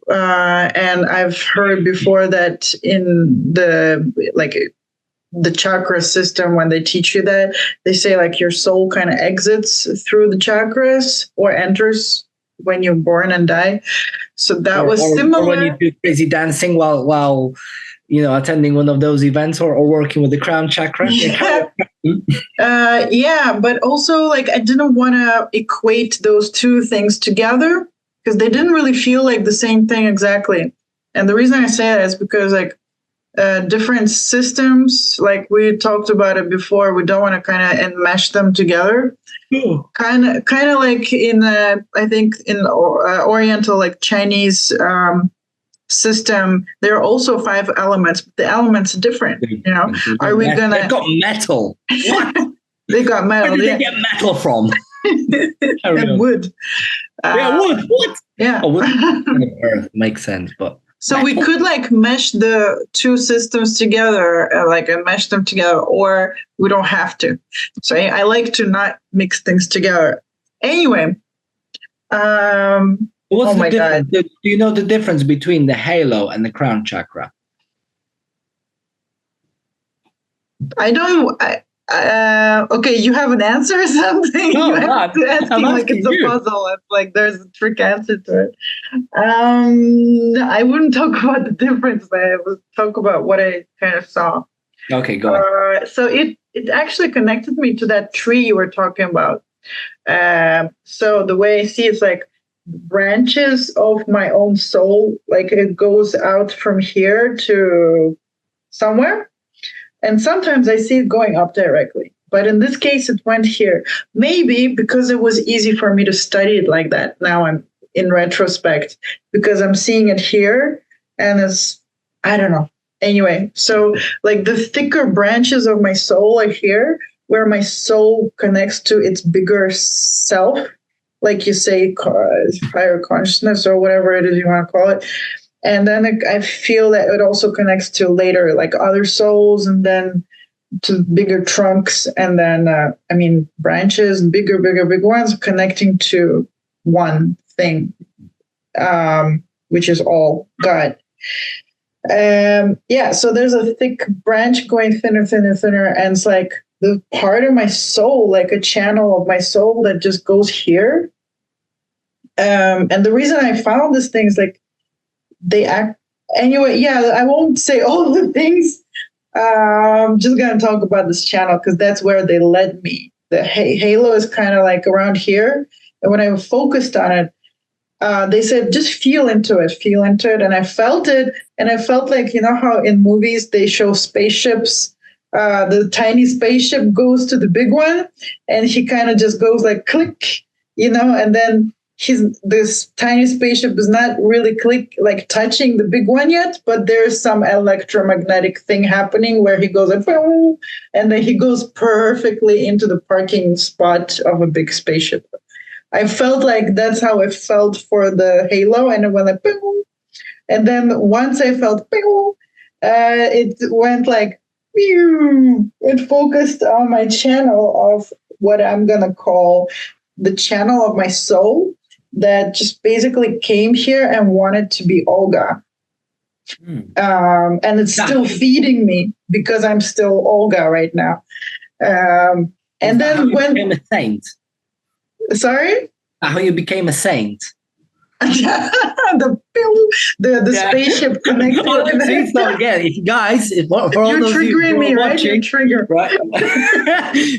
A: And I've heard before that in the chakra system, when they teach you that, they say like your soul kind of exits through the chakras or enters when you're born and die. So that was similar. Or
B: when you do crazy dancing while attending one of those events or working with the crown chakra.
A: But also like I didn't want to equate those two things together because they didn't really feel like the same thing exactly. And the reason I say that is because like different systems, like we talked about it before, we don't want to kind of enmesh them together. Kind of like in I think in Oriental, like Chinese system, there are also 5 elements, but the elements are different. You know, are we gonna?
B: They've got metal. What?
A: They got metal.
B: Where did they get metal from?
A: And wood.
B: Wood. What?
A: Yeah.
B: Wood. Earth makes sense, but.
A: So we could like mesh the two systems together, and mesh them together, or we don't have to. So I like to not mix things together. Anyway,
B: What's the difference? Do you know the difference between the halo and the crown chakra?
A: I don't. Okay, you have an answer or something?
B: No,
A: you have to ask me like it's a puzzle. It's like there's a trick answer to it. I wouldn't talk about the difference, but I would talk about what I kind of saw.
B: Okay, go on.
A: So it actually connected me to that tree you were talking about. So the way I see it's like branches of my own soul, like it goes out from here to somewhere. And sometimes I see it going up directly. But in this case, it went here. Maybe because it was easy for me to study it like that. Now I'm in retrospect because I'm seeing it here and it's, I don't know. Anyway, so like the thicker branches of my soul are here where my soul connects to its bigger self, like you say, higher consciousness or whatever it is you want to call it. And then I feel that it also connects to later, like other souls, and then to bigger trunks, and then, branches, bigger ones connecting to one thing, which is all God. So there's a thick branch going thinner, and it's like the part of my soul, like a channel of my soul that just goes here. And the reason I found this thing is like they act anyway. Yeah, I won't say all the things. I'm just gonna talk about this channel because that's where they led me. The halo is kind of like around here, and when I focused on it, they said just feel into it, and I felt it, and I felt like, you know how in movies they show spaceships, the tiny spaceship goes to the big one, and he kind of just goes like click, and then this tiny spaceship is not really touching the big one yet, but there's some electromagnetic thing happening where he goes like, and then he goes perfectly into the parking spot of a big spaceship. I felt like that's how it felt for the halo, and it went like, and then once I felt, it went like, it focused on my channel of what I'm gonna call the channel of my soul that just basically came here and wanted to be Olga. And it's still feeding me because I'm still Olga right now. And then when
B: you became a saint.
A: Sorry?
B: How you became a saint.
A: the spaceship connected.
B: So again, if guys, for all
A: you're
B: those
A: triggering me, right? You're triggering.
B: Right.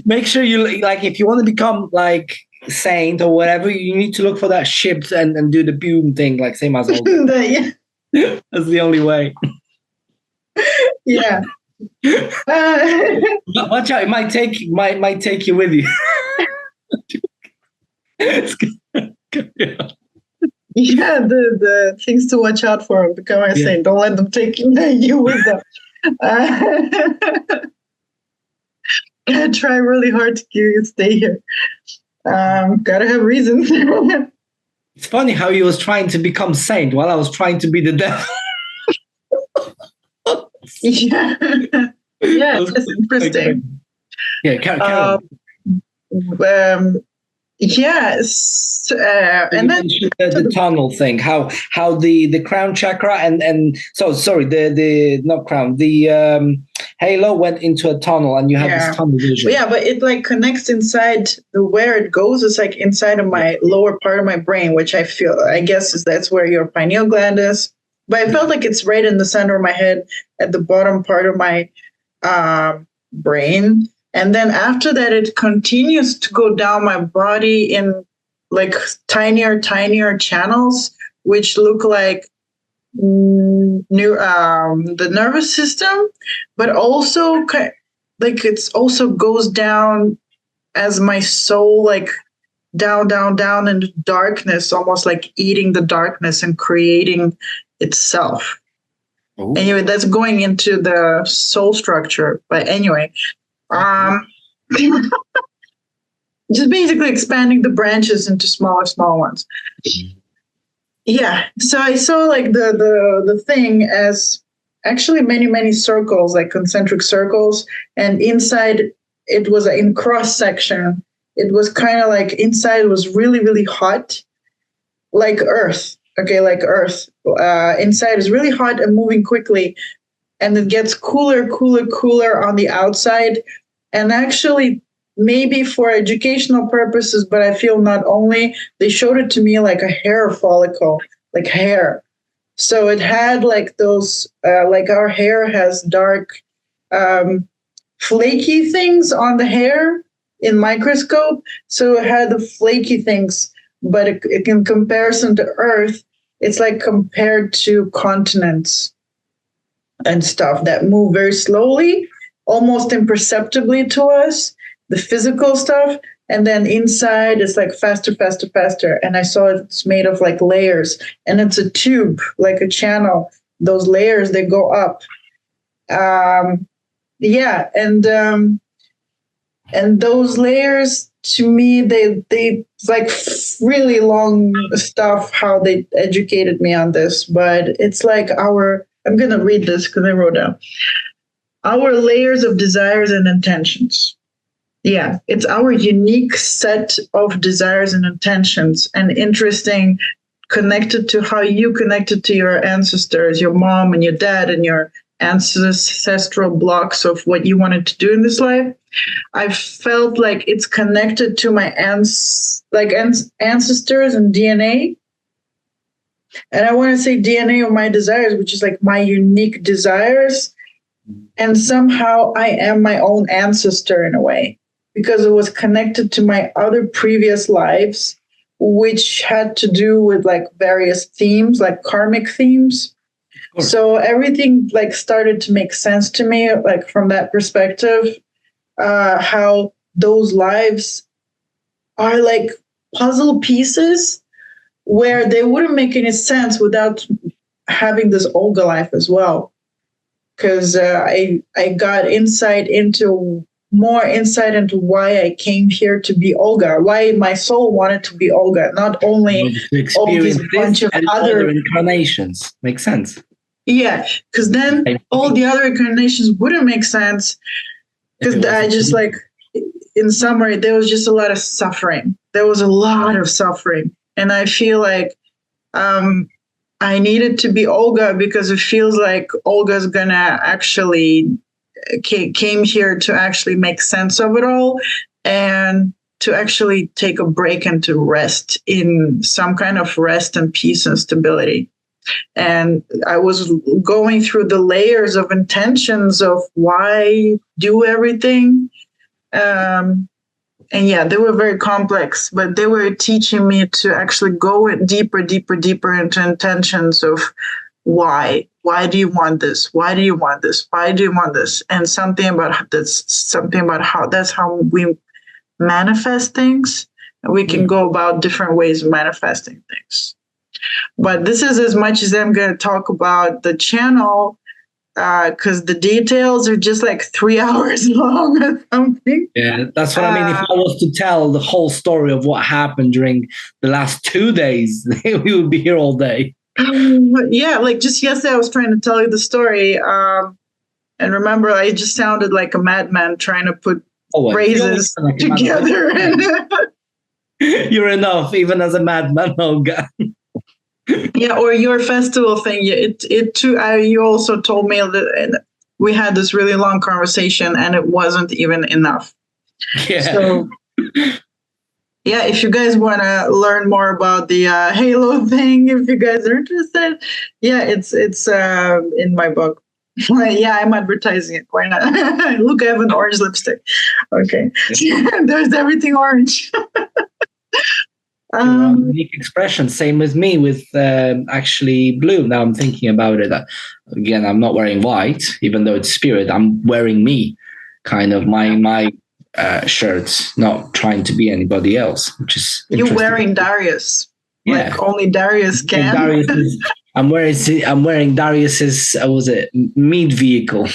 B: Make sure you like if you want to become like saint or whatever, you need to look for that ship and do the boom thing, like same as Olga.
A: Yeah.
B: That's the only way.
A: Yeah.
B: Watch out! It might take you with you.
A: Yeah, the things to watch out for. Become a saint. Don't let them take you with them. I try really hard to stay here. Gotta have reasons.
B: It's funny how he was trying to become saint while I was trying to be the devil.
A: Yeah, it's interesting.
B: Yeah, carry on.
A: Yes, and then
B: the tunnel thing, how the crown chakra and so sorry, the not crown, the halo went into a tunnel, and you have this tunnel vision.
A: But it like connects inside where it goes. It's like inside of my lower part of my brain, which I guess that's where your pineal gland is. But I felt like it's right in the center of my head, at the bottom part of my brain. And then after that, it continues to go down my body in like tinier channels, which look like the nervous system, but also like it's also goes down as my soul, like down into darkness, almost like eating the darkness and creating itself. Ooh. Anyway, that's going into the soul structure. But anyway. Just basically expanding the branches into smaller ones. Yeah. So I saw like the thing as actually many circles, like concentric circles, and inside it was in cross section. It was kind of like inside was really hot, like Earth. Okay, like Earth. Inside is really hot and moving quickly, and it gets cooler on the outside. And actually, maybe for educational purposes, but I feel not only, they showed it to me like a hair follicle, like hair. So it had like those, like our hair has dark, flaky things on the hair in microscope. So it had the flaky things, but in comparison to Earth, it's like compared to continents and stuff that move very slowly, almost imperceptibly to us. the physical stuff. And then inside it's like faster, faster, faster. And I saw it's made of like layers, and it's a tube, like a channel. Those layers, they go up. Yeah. And those layers, to me, they like really long stuff, how they educated me on this. But it's like I'm going to read this because I wrote down. Our layers of desires and intentions. Yeah, it's our unique set of desires and intentions, and interesting, connected to how you connected to your ancestors, your mom and your dad, and your ancestral blocks of what you wanted to do in this life. I felt like it's connected to my ancestors and DNA. And I want to say DNA of my desires, which is like my unique desires. And somehow I am my own ancestor in a way, because it was connected to my other previous lives, which had to do with like various themes, like karmic themes. So everything like started to make sense to me, like from that perspective, how those lives are like puzzle pieces where they wouldn't make any sense without having this Olga life as well. Because I got more insight into why I came here to be Olga, why my soul wanted to be Olga, not only all these bunch of other
B: incarnations. Makes sense.
A: Yeah, because then all the other incarnations wouldn't make sense. Because I just like, in summary, there was just a lot of suffering. There was a lot of suffering. And I feel like I needed to be Olga because it feels like Olga's gonna actually came here to actually make sense of it all, and to actually take a break and to rest in some kind of rest and peace and stability. And I was going through the layers of intentions of why do everything. And yeah, they were very complex, but they were teaching me to actually go deeper into intentions of why. Why do you want this? Why do you want this? Why do you want this? And something about how that's how we manifest things. And we can go about different ways of manifesting things. But this is as much as I'm going to talk about the channel, because the details are just like 3 hours long or something.
B: Yeah, that's what I mean. If I was to tell the whole story of what happened during the last 2 days, we would be here all day.
A: Yeah, like just yesterday I was trying to tell you the story. And remember, I just sounded like a madman trying to put phrases together.
B: You're enough, even as a madman, Olga.
A: Yeah, or your festival thing. It too. You also told me that we had this really long conversation, and it wasn't even enough.
B: Yeah.
A: So, yeah, if you guys want to learn more about the Halo thing, if you guys are interested, yeah, it's in my book. Yeah, I'm advertising it. Why not? Look, I have an orange lipstick. Okay, there's everything orange.
B: Unique expression. Same with me with actually blue. Now I'm thinking about it. Again, I'm not wearing white, even though it's spirit. I'm wearing me, kind of my shirts, not trying to be anybody else, which is
A: you're wearing Dariusz.
B: Yeah,
A: like only Dariusz can.
B: I'm wearing Dariusz's was it meat vehicle.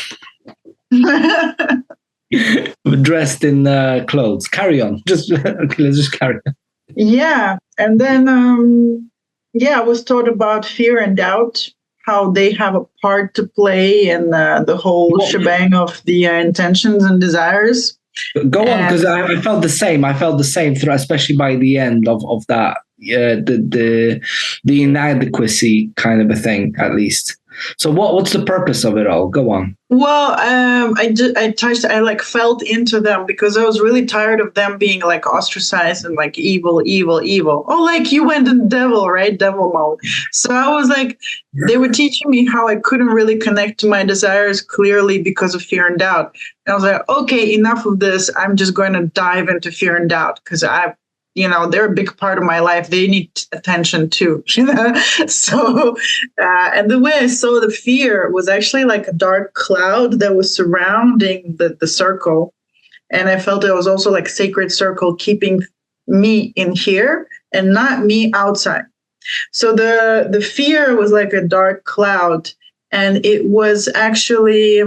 B: Dressed in clothes. Carry on. Let's just carry on.
A: Yeah. And then, I was taught about fear and doubt, how they have a part to play in the whole shebang of the intentions and desires.
B: Go on, because I felt the same. I felt the same through, especially by the end of that, the inadequacy kind of a thing, at least. So what's the purpose of it all? Go on.
A: Well, I like felt into them because I was really tired of them being like ostracized and like evil. Oh, like you went in devil, right? Devil mode. So I was like, they were teaching me how I couldn't really connect to my desires clearly because of fear and doubt. And I was like, okay, enough of this. I'm just going to dive into fear and doubt because they're a big part of my life. They need attention too, So, and the way I saw the fear was actually like a dark cloud that was surrounding the circle. And I felt it was also like sacred circle keeping me in here and not me outside. So the fear was like a dark cloud, and it was actually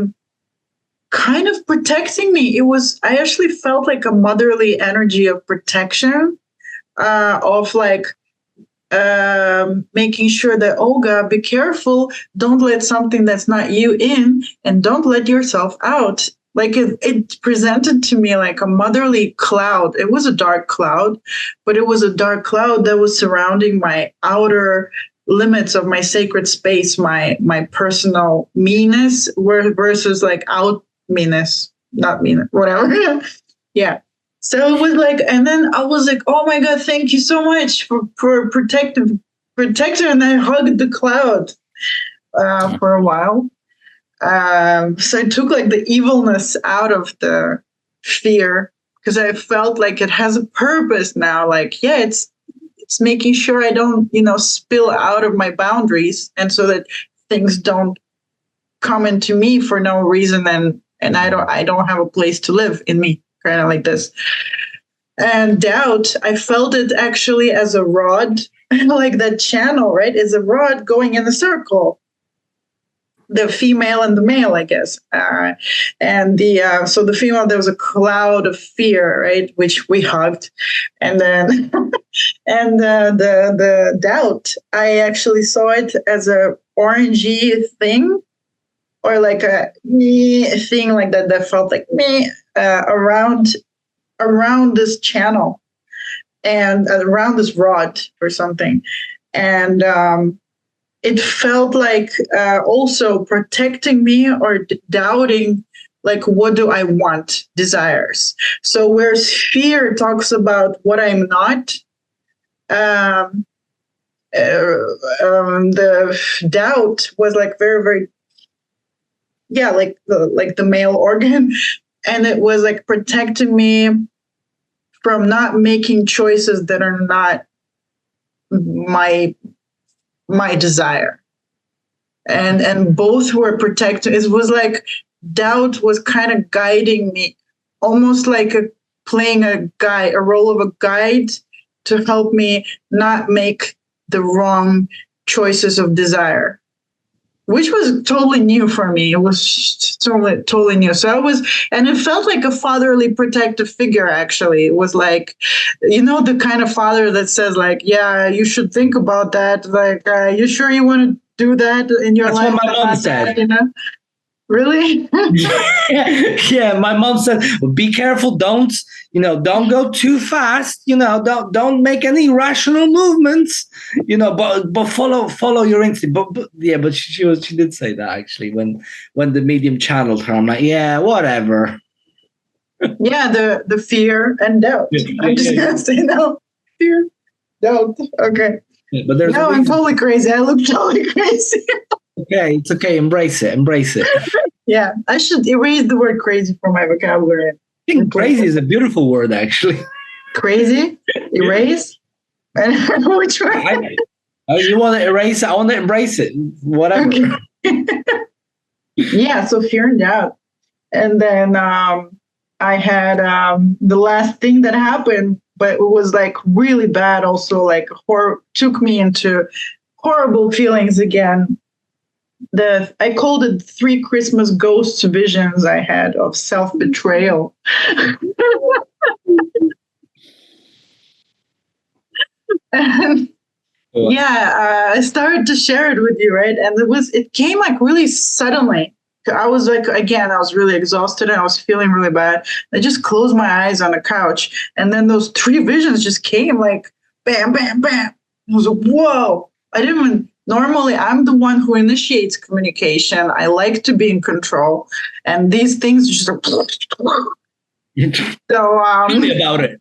A: kind of protecting me. I actually felt like a motherly energy of protection, of like making sure that, Olga, be careful, don't let something that's not you in, and don't let yourself out. Like it presented to me like a motherly cloud. It was a dark cloud, but it was a dark cloud that was surrounding my outer limits of my sacred space, my personal meanness versus like out meanness, not meanness, whatever. Yeah. So it was like, and then I was like, oh my God, thank you so much for protector. And I hugged the cloud for a while. So I took like the evilness out of the fear, because I felt like it has a purpose now. Like, yeah, it's making sure I don't, spill out of my boundaries, and so that things don't come into me for no reason, and I don't have a place to live in me, kind of like this. And doubt, I felt it actually as a rod, like that channel, right? Is a rod going in a circle. The female and the male, I guess. And so the female, there was a cloud of fear, right, which we hugged. And then, and the doubt, I actually saw it as a orangey thing, or like a thing like that felt like me around this channel and around this rod or something. And it felt like also protecting me or doubting, like, what do I want? Desires. So whereas fear talks about what I'm not, the doubt was like very, very, yeah, like the male organ. And it was like protecting me from not making choices that are not my desire. And both were protected. It was like doubt was kind of guiding me, almost like playing a role of a guide to help me not make the wrong choices of desire, which was totally new for me. It was totally new. So and it felt like a fatherly protective figure, actually. It was like, the kind of father that says like, yeah, you should think about that. Like, you sure you want to do that in your life?
B: That's what my mom said.
A: Really?
B: Yeah, my mom said, be careful, don't go too fast, don't make any rational movements, but follow your instinct. But yeah, but she did say that actually when the medium channeled her. I'm like, yeah, whatever.
A: Yeah, the fear and doubt. I'm just gonna say no. Fear, doubt. Okay.
B: Yeah, but
A: I'm totally crazy. I look totally crazy.
B: Okay, it's okay. Embrace it.
A: Yeah, I should erase the word crazy from my vocabulary.
B: I think crazy is a beautiful word, actually.
A: Crazy? Erase? I don't know which one.
B: You want to erase it? I want to embrace it. Whatever.
A: Okay. Yeah, so fear and doubt. And then I had the last thing that happened, but it was like really bad also, like took me into horrible feelings again. I called it 3 Christmas ghost visions I had of self-betrayal. And I started to share it with you, right? And it came like really suddenly. I was like, again, I was really exhausted and I was feeling really bad. I just closed my eyes on the couch, and then those 3 visions just came like bam, bam, bam. I was like, whoa. I didn't even, normally I'm the one who initiates communication. I like to be in control. And these things just are so
B: tell me about it.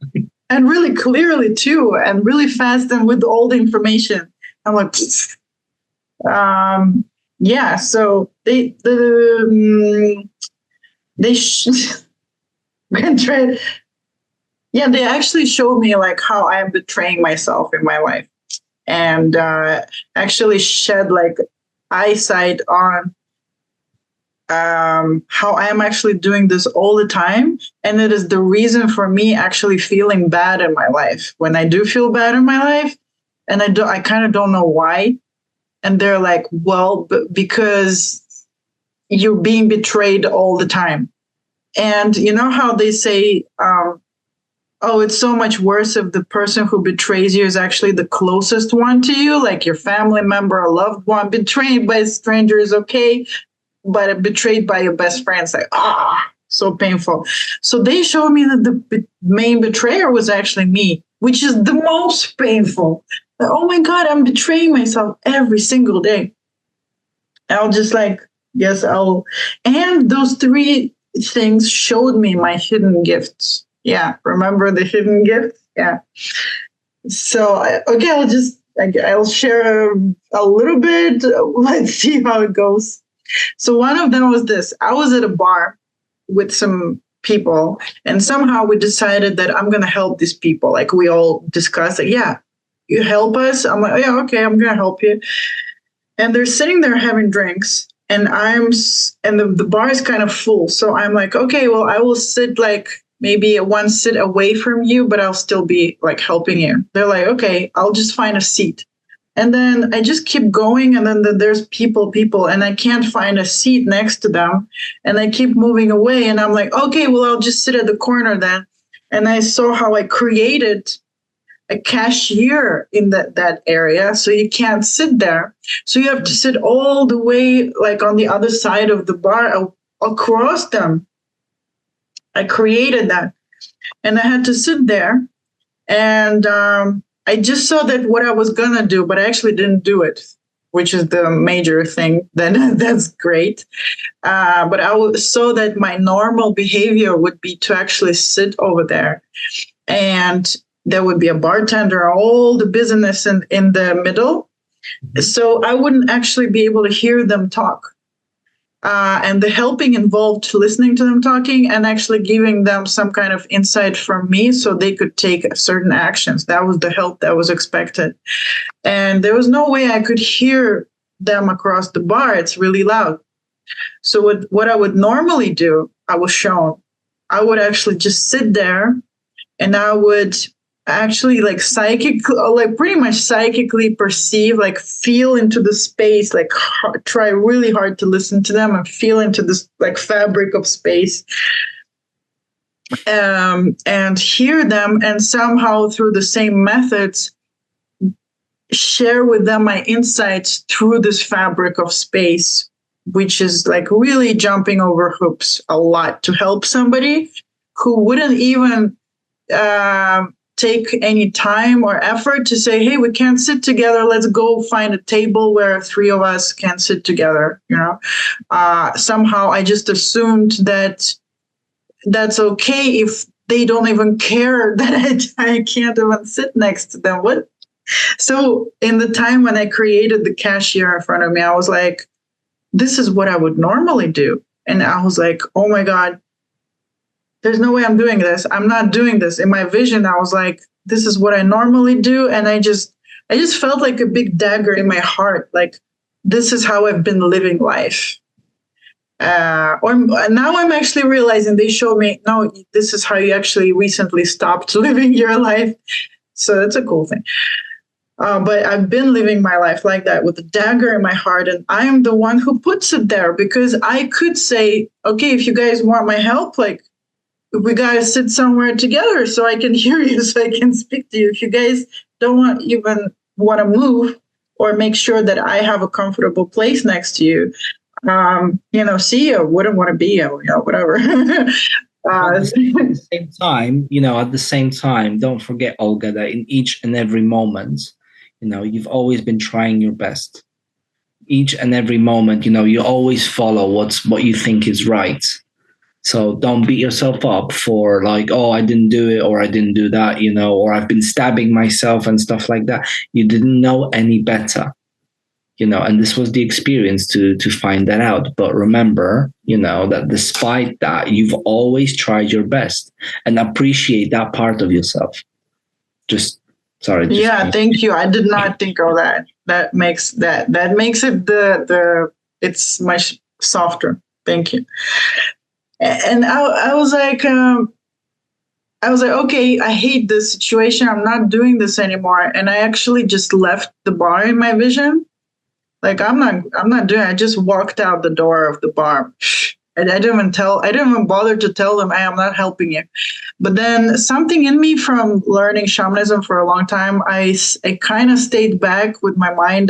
A: And really clearly too, and really fast and with all the information. I'm like, yeah, so they actually showed me like how I am betraying myself in my life, and actually shed like eyesight on how I am actually doing this all the time. And it is the reason for me actually feeling bad in my life. When I do feel bad in my life, and I kind of don't know why. And they're like, well, because you're being betrayed all the time. And you know how they say, oh, it's so much worse if the person who betrays you is actually the closest one to you, like your family member, a loved one. Betrayed by a stranger is okay, but betrayed by your best friend is like, so painful. So they showed me that the main betrayer was actually me, which is the most painful. Like, oh my God, I'm betraying myself every single day. I'll just like, yes, I'll. And those three things showed me my hidden gifts. Yeah, remember the hidden gifts? Yeah. So, okay, I'll share a little bit. Let's see how it goes. So one of them was this. I was at a bar with some people, and somehow we decided that I'm going to help these people. Like we all discussed, like, yeah, you help us? I'm like, yeah, okay, I'm going to help you. And they're sitting there having drinks, and the bar is kind of full. So I'm like, okay, well, I will sit like maybe one sit away from you, but I'll still be like helping you. They're like, okay, I'll just find a seat. And then I just keep going, and then there's people, and I can't find a seat next to them. And I keep moving away, and I'm like, okay, well, I'll just sit at the corner then. And I saw how I created a cashier in that area, so you can't sit there. So you have to sit all the way like on the other side of the bar, across them. I created that, and I had to sit there, and I just saw that what I was gonna do, but I actually didn't do it, which is the major thing. Then that's great. But I saw that my normal behavior would be to actually sit over there, and there would be a bartender, all the business in the middle. So I wouldn't actually be able to hear them talk. And the helping involved listening to them talking and actually giving them some kind of insight from me so they could take certain actions. That was the help that was expected. And there was no way I could hear them across the bar. It's really loud. So what I would normally do, I was shown, I would actually just sit there, and I would actually like pretty much psychically perceive, like feel into the space, like try really hard to listen to them and feel into this like fabric of space, and hear them, and somehow through the same methods share with them my insights through this fabric of space, which is like really jumping over hoops a lot to help somebody who wouldn't even take any time or effort to say, hey, we can't sit together. Let's go find a table where three of us can sit together. Somehow I just assumed that that's okay if they don't even care that I can't even sit next to them. What? So in the time when I created the cashier in front of me, I was like, this is what I would normally do. And I was like, oh my God, there's no way I'm doing this. I'm not doing this. In my vision, I was like, this is what I normally do. And I just felt like a big dagger in my heart. Like, this is how I've been living life. Or now I'm actually realizing they showed me, no, this is how you actually recently stopped living your life. So that's a cool thing. But I've been living my life like that with a dagger in my heart. And I am the one who puts it there, because I could say, okay, if you guys want my help, like, we got to sit somewhere together so I can hear you, so I can speak to you. If you guys don't even want to move or make sure that I have a comfortable place next to you, see you, wouldn't want to be you, whatever.
B: At the same time, don't forget, Olga, that in each and every moment, you've always been trying your best. Each and every moment, you always follow what you think is right. So don't beat yourself up for like, oh, I didn't do it, or I didn't do that, or I've been stabbing myself and stuff like that. You didn't know any better, and this was the experience to find that out. But remember, that despite that, you've always tried your best, and appreciate that part of yourself.
A: Thank you. I did not think of that. That makes it it's much softer. Thank you. And I was like, okay, I hate this situation. I'm not doing this anymore. And I actually just left the bar in my vision. Like, I'm not doing it. I just walked out the door of the bar. And I didn't even bother to tell them, hey, I'm not helping you. But then something in me from learning shamanism for a long time, I kind of stayed back with my mind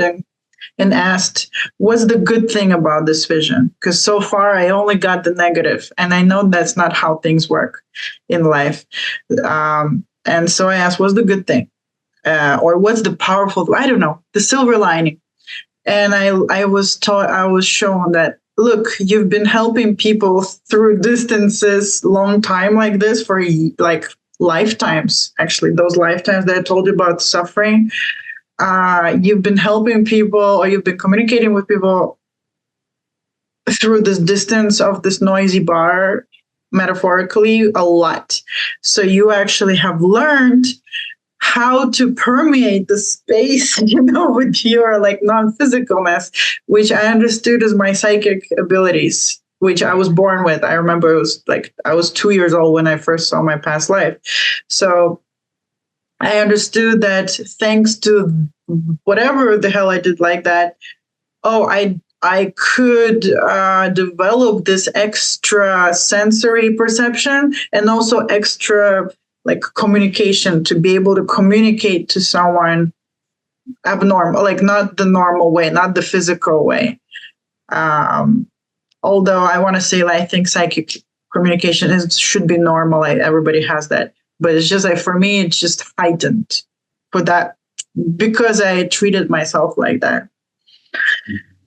A: and asked, what's the good thing about this vision? Because so far I only got the negative, and I know that's not how things work in life. And so I asked, what's the good thing? Or what's the powerful, I don't know, the silver lining. And I was shown that, look, you've been helping people through distances, long time like this for like lifetimes, actually, those lifetimes that I told you about suffering. You've been helping people, or you've been communicating with people through this distance of this noisy bar, metaphorically, a lot. So you actually have learned how to permeate the space, with your like non-physicalness, which I understood as my psychic abilities, which I was born with. I remember it was like I was 2 years old when I first saw my past life. So I understood that thanks to whatever the hell I did like that, I could develop this extra sensory perception and also extra like communication, to be able to communicate to someone abnormal, like not the normal way, not the physical way. Although I want to say, like, I think psychic communication should be normal. Like, everybody has that. But it's just like, for me, it's just heightened for that, because I treated myself like that.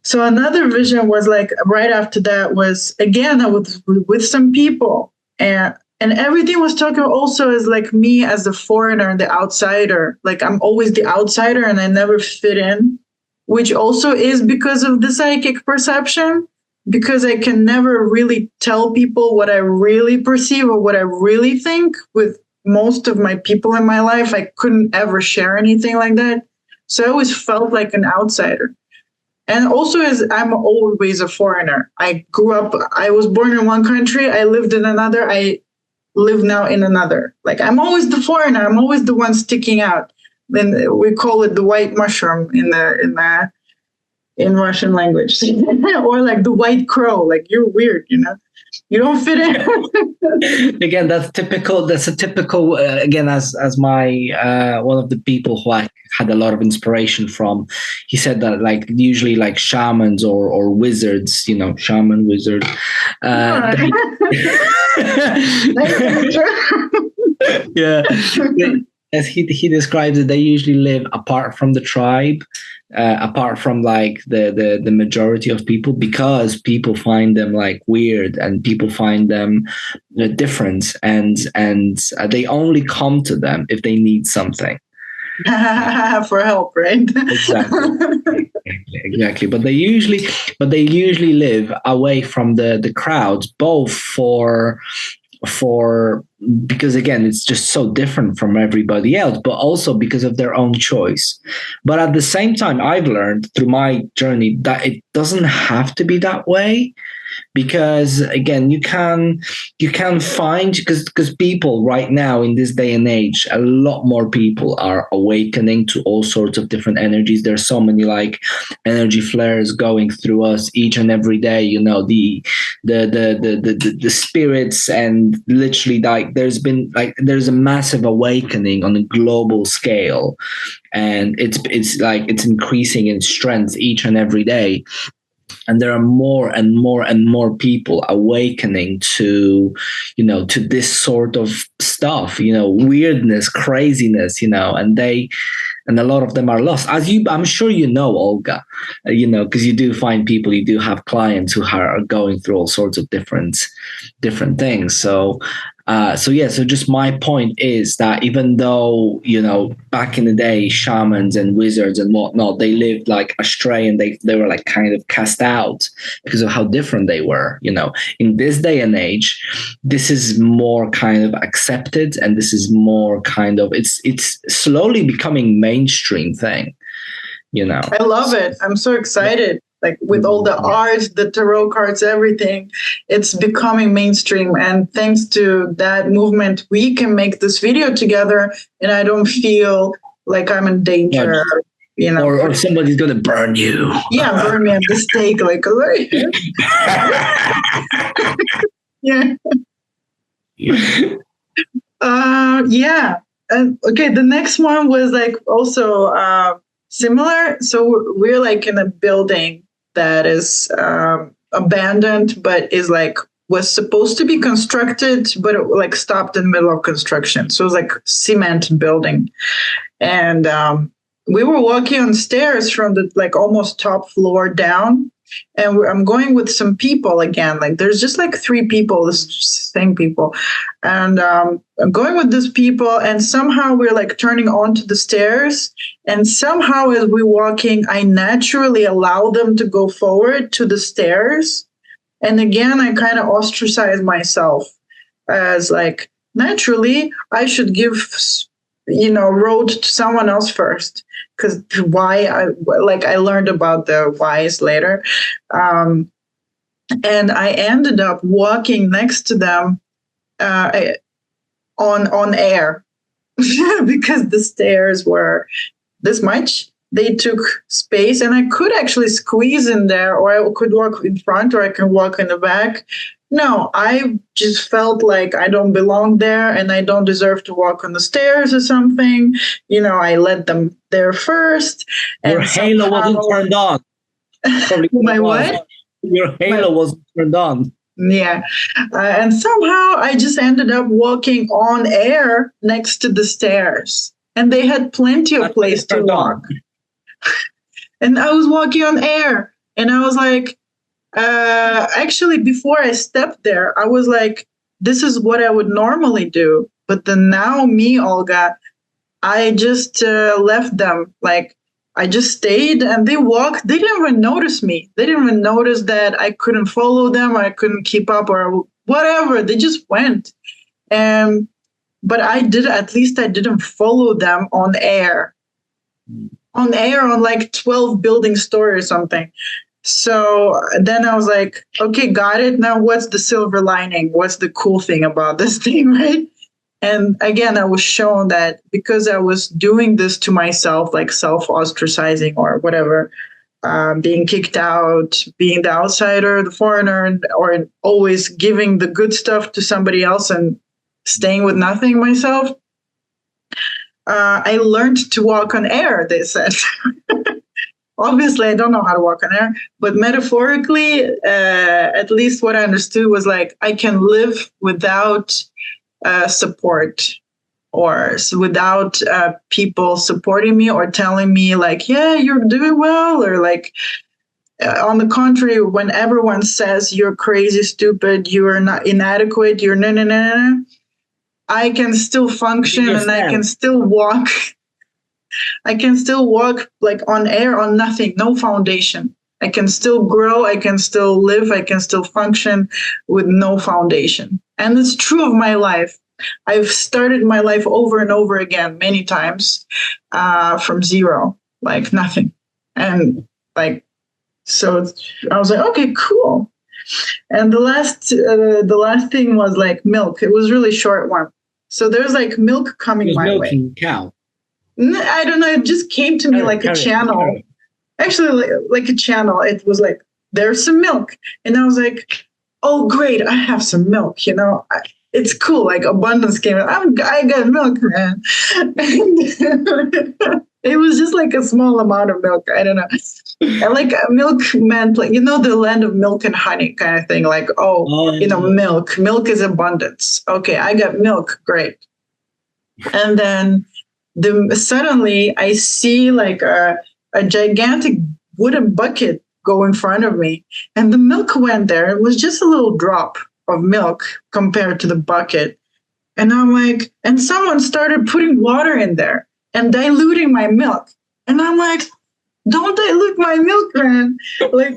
A: So another vision was like right after that was, again, I was with some people, and everything was talking also as like me as the foreigner, the outsider. Like, I'm always the outsider and I never fit in, which also is because of the psychic perception, because I can never really tell people what I really perceive or what I really think. With most of my people in my life, I couldn't ever share anything like that. So I always felt like an outsider. And also, as I'm always a foreigner. I was born in one country, I lived in another, I live now in another. Like, I'm always the foreigner, I'm always the one sticking out. Then we call it the white mushroom in Russian language. Or like the white crow, like, you're weird, you don't fit in.
B: Again, that's a typical again, as my one of the people who I had a lot of inspiration from, he said that, like, usually like shamans or wizards, shaman, wizard, yeah, as he describes it, they usually live apart from the tribe, apart from like the majority of people, because people find them like weird, and people find them different, and they only come to them if they need something.
A: For help, right?
B: Exactly. But they usually live away from the crowds, both for because, again, it's just so different from everybody else, but also because of their own choice. But at the same time, I've learned through my journey that it doesn't have to be that way. Because, again, you can find, because people right now in this day and age, a lot more people are awakening to all sorts of different energies. There's so many like energy flares going through us each and every day. The spirits, and literally, like, there's a massive awakening on a global scale, and it's increasing in strength each and every day. And there are more and more and more people awakening to this sort of stuff, weirdness, craziness, and a lot of them are lost. I'm sure Olga, because you do find people, you do have clients who are going through all sorts of different things. So just my point is that even though, back in the day, shamans and wizards and whatnot, they lived like astray, and they were like kind of cast out because of how different they were. In this day and age, this is more kind of accepted, and this is more kind of, it's slowly becoming mainstream thing.
A: I love it. I'm so excited. Like with all the art, the tarot cards, everything, it's becoming mainstream. And thanks to that movement, we can make this video together, and I don't feel like I'm in danger. You know,
B: or somebody's gonna burn you.
A: Yeah, burn me at the stake, like yeah. Yeah. And okay, the next one was like also similar. So we're like in a building that is abandoned, but is like was supposed to be constructed, but it like stopped in the middle of construction. So it was like cement building, and we were walking on stairs from the like almost top floor down, and I'm going with some people again. Like there's just like 3 people, the same people, and I'm going with these people, and somehow we're like turning onto the stairs, and somehow as we're walking, I naturally allow them to go forward to the stairs, and again I kind of ostracize myself as like naturally I should give road to someone else first. Because why I learned about the whys later, and I ended up walking next to them on air because the stairs were this much. They took space, and I could actually squeeze in there, or I could walk in front, or I can walk in the back. No, I just felt like I don't belong there, and I don't deserve to walk on the stairs or something. I led them there first. And
B: your halo wasn't turned on.
A: My what?
B: Your halo wasn't turned on.
A: Yeah. And somehow I just ended up walking on air next to the stairs. And they had plenty of place to walk. And I was walking on air. And I was like, actually, before I stepped there, I was like, this is what I would normally do. But then now me, Olga, I just left them. Like, I just stayed, and they walked. They didn't even notice me. They didn't even notice that I couldn't follow them, or I couldn't keep up, or whatever. They just went. But I didn't follow them on air. On air, on like 12 building story or something. So then I was like, okay, got it. Now what's the silver lining? What's the cool thing about this thing, right? And again, I was shown that because I was doing this to myself, like self-ostracizing or whatever, being kicked out, being the outsider, the foreigner, or always giving the good stuff to somebody else and staying with nothing myself, I learned to walk on air, they said. Obviously, I don't know how to walk on air, but metaphorically, at least what I understood was like, I can live without support, or without people supporting me or telling me like, yeah, you're doing well, or like, on the contrary, when everyone says you're crazy, stupid, you are not inadequate, you're no, I can still function and I can still walk. I can still walk like on air, on nothing, no foundation. I can still grow. I can still live. I can still function with no foundation. And it's true of my life. I've started my life over and over again, many times, from zero, like nothing. And like, so I was like, okay, cool. And the last thing was like milk. It was really short one. So there's like milk coming my way.
B: Cow.
A: I don't know. It just came to me like a channel. Actually, like a channel. It was like, there's some milk. And I was like, oh, great. I have some milk. It's cool. Like abundance came. I got milk, man. It was just like a small amount of milk. I don't know. And like milk meant like, the land of milk and honey kind of thing. Like, milk. Milk is abundance. Okay, I got milk. Great. And then suddenly I see like a gigantic wooden bucket go in front of me, and the milk went there. It was just a little drop of milk compared to the bucket. And I'm like, and someone started putting water in there and diluting my milk. And I'm like, don't dilute my milk, man. Like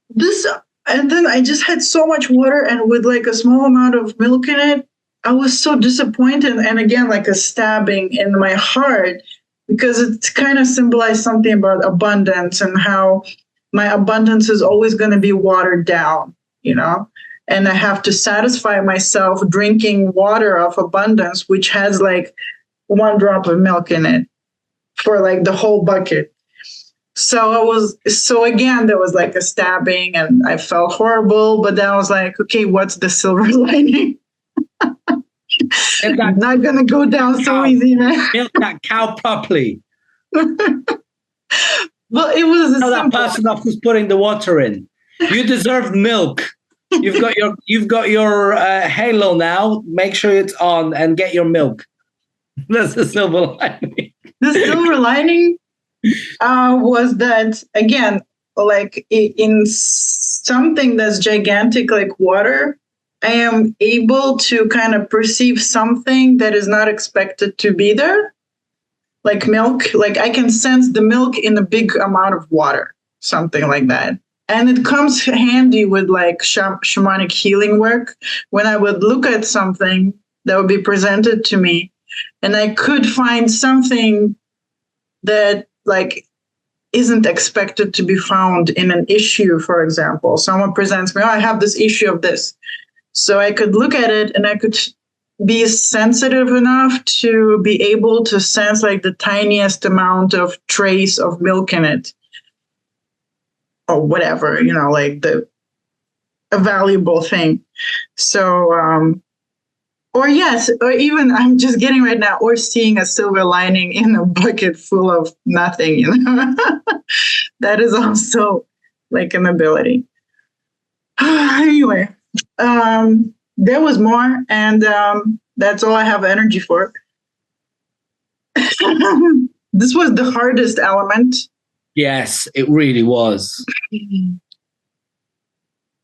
A: this. And then I just had so much water, and with like a small amount of milk in it, I was so disappointed. And again, like a stabbing in my heart, because it kind of symbolized something about abundance and how my abundance is always going to be watered down, and I have to satisfy myself drinking water of abundance, which has like 1 drop of milk in it for like the whole bucket. So again, there was like a stabbing and I felt horrible, but then I was like, okay, what's the silver lining? I'm not going to go down so easy, man.
B: Milk that cow properly.
A: Well, it was
B: Tell that person off who's putting the water in. You deserve milk. You've got your halo now. Make sure it's on and get your milk. That's the silver lining.
A: The silver lining was that, again, like in something that's gigantic like water, I am able to kind of perceive something that is not expected to be there, like milk. Like I can sense the milk in a big amount of water, something like that. And it comes handy with like shamanic healing work when I would look at something that would be presented to me and I could find something that like isn't expected to be found in an issue, for example. Someone presents me, I have this issue of this. So I could look at it and I could be sensitive enough to be able to sense like the tiniest amount of trace of milk in it or whatever, like a valuable thing. So, or even I'm just getting right now, or seeing a silver lining in a bucket full of nothing, that is also like an ability. Anyway. There was more, and that's all I have energy for. This was the hardest element.
B: Yes, it really was.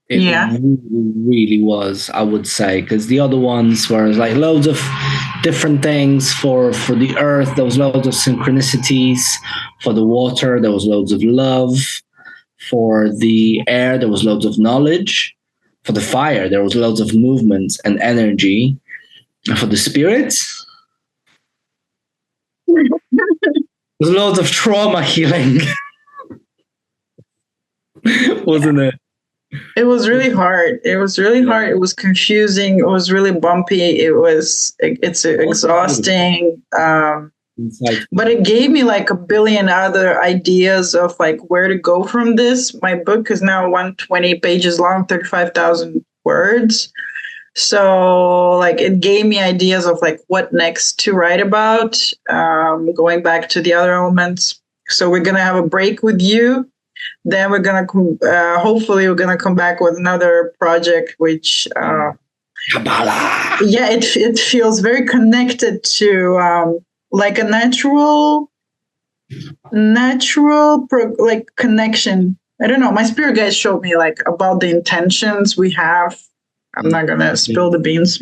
B: It really was, I would say, because the other ones were like loads of different things for the earth. There was loads of synchronicities. For the water, there was loads of love. For the air, there was loads of knowledge. For the fire, there was loads of movement and energy. And for the spirits, there's loads of trauma healing. Wasn't it?
A: It was really hard. It was really hard. It was confusing. It was really bumpy. It's exhausting. But it gave me like a billion other ideas of like where to go from this. My book is now 120 pages long, 35,000 words. So like it gave me ideas of like what next to write about, going back to the other elements. So we're going to have a break with you. Then we're going to, hopefully we're going to come back with another project, which, it feels very connected to, like a natural like connection. I don't know. My spirit guides showed me like about the intentions we have. I'm not going to spill the beans.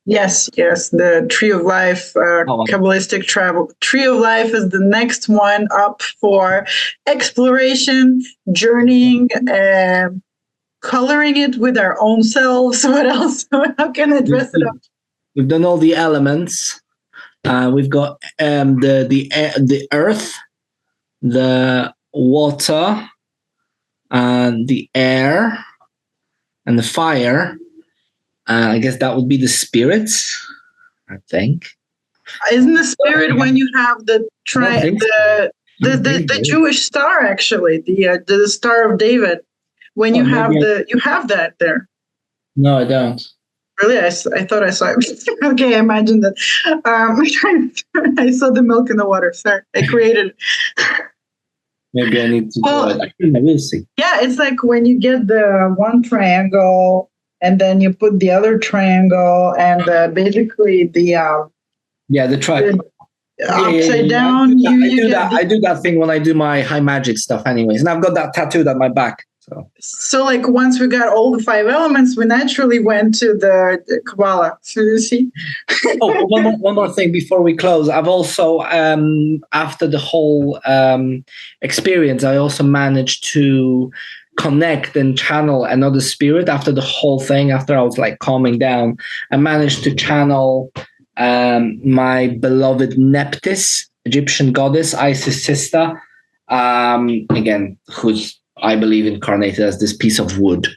A: Yes. The Tree of Life, Kabbalistic travel. Tree of Life is the next one up for exploration, journeying, coloring it with our own selves. What else? How can I dress it up?
B: We've done all the elements. We've got the earth, the water, and the air, and the fire. I guess that would be the spirits, I think.
A: Isn't the spirit when you have the Jewish star, actually, the Star of David? When you have you have that there.
B: No, I don't.
A: Really? I thought I saw it. Okay, I imagined that. I saw the milk in the water. Sorry, I created it.
B: Maybe I need to do it. I will see.
A: Yeah, it's like when you get the one triangle and then you put the other triangle and basically the
B: triangle.
A: Upside down.
B: I do that thing when I do my high magic stuff anyways. And I've got that tattooed on my back.
A: So like once we got all the 5 elements, we naturally went to the Kabbalah. So you see?
B: One more thing before we close. I've also, after the whole experience, I also managed to connect and channel another spirit after the whole thing. After I was like calming down, I managed to channel my beloved Nephthys, Egyptian goddess, Isis' sister, again, who's I believe, incarnated as this piece of wood.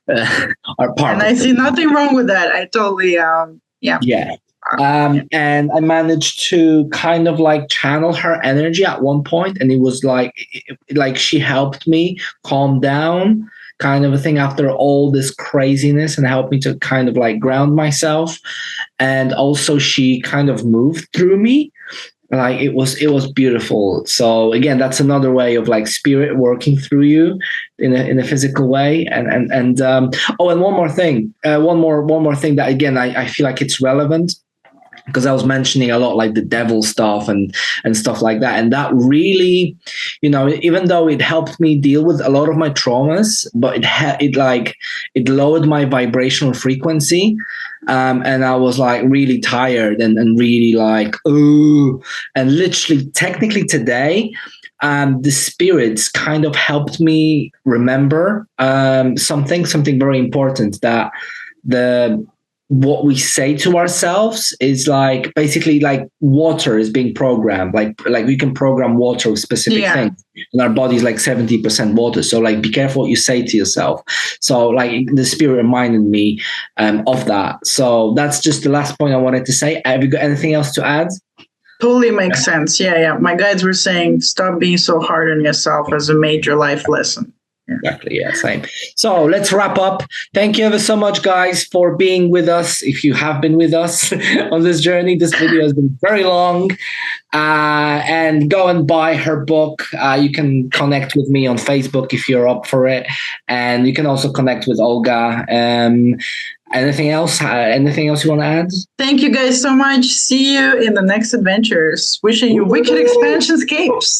B: Or part
A: And
B: of
A: I
B: it.
A: see nothing wrong with that. I totally, yeah.
B: Yeah. And I managed to kind of like channel her energy at one point, and it was like she helped me calm down, kind of a thing, after all this craziness, and helped me to kind of like ground myself. And also she kind of moved through me. Like it was beautiful. So again, that's another way of like spirit working through you in a physical way. And oh, and one more thing, one more thing that again I feel like it's relevant, because I was mentioning a lot like the devil stuff and stuff like that. And that really, even though it helped me deal with a lot of my traumas, but it lowered my vibrational frequency. And I was like really tired and really like, ooh, and literally technically today, the spirits kind of helped me remember something very important, that what we say to ourselves is like basically like water is being programmed. Like we can program water with specific things, and our body is like 70% water. So like, be careful what you say to yourself. So like the spirit reminded me of that. So that's just the last point I wanted to say. Have you got anything else to add?
A: Totally makes sense. Yeah. My guides were saying, stop being so hard on yourself as a major life lesson.
B: Exactly. Yeah, same. So let's wrap up. Thank you ever so much, guys, for being with us. If you have been with us on this journey, this video has been very long. And go and buy her book. You can connect with me on Facebook if you're up for it. And you can also connect with Olga. Anything else? Anything else you want to add?
A: Thank you guys so much. See you in the next adventures. Wishing you wicked expansion scapes.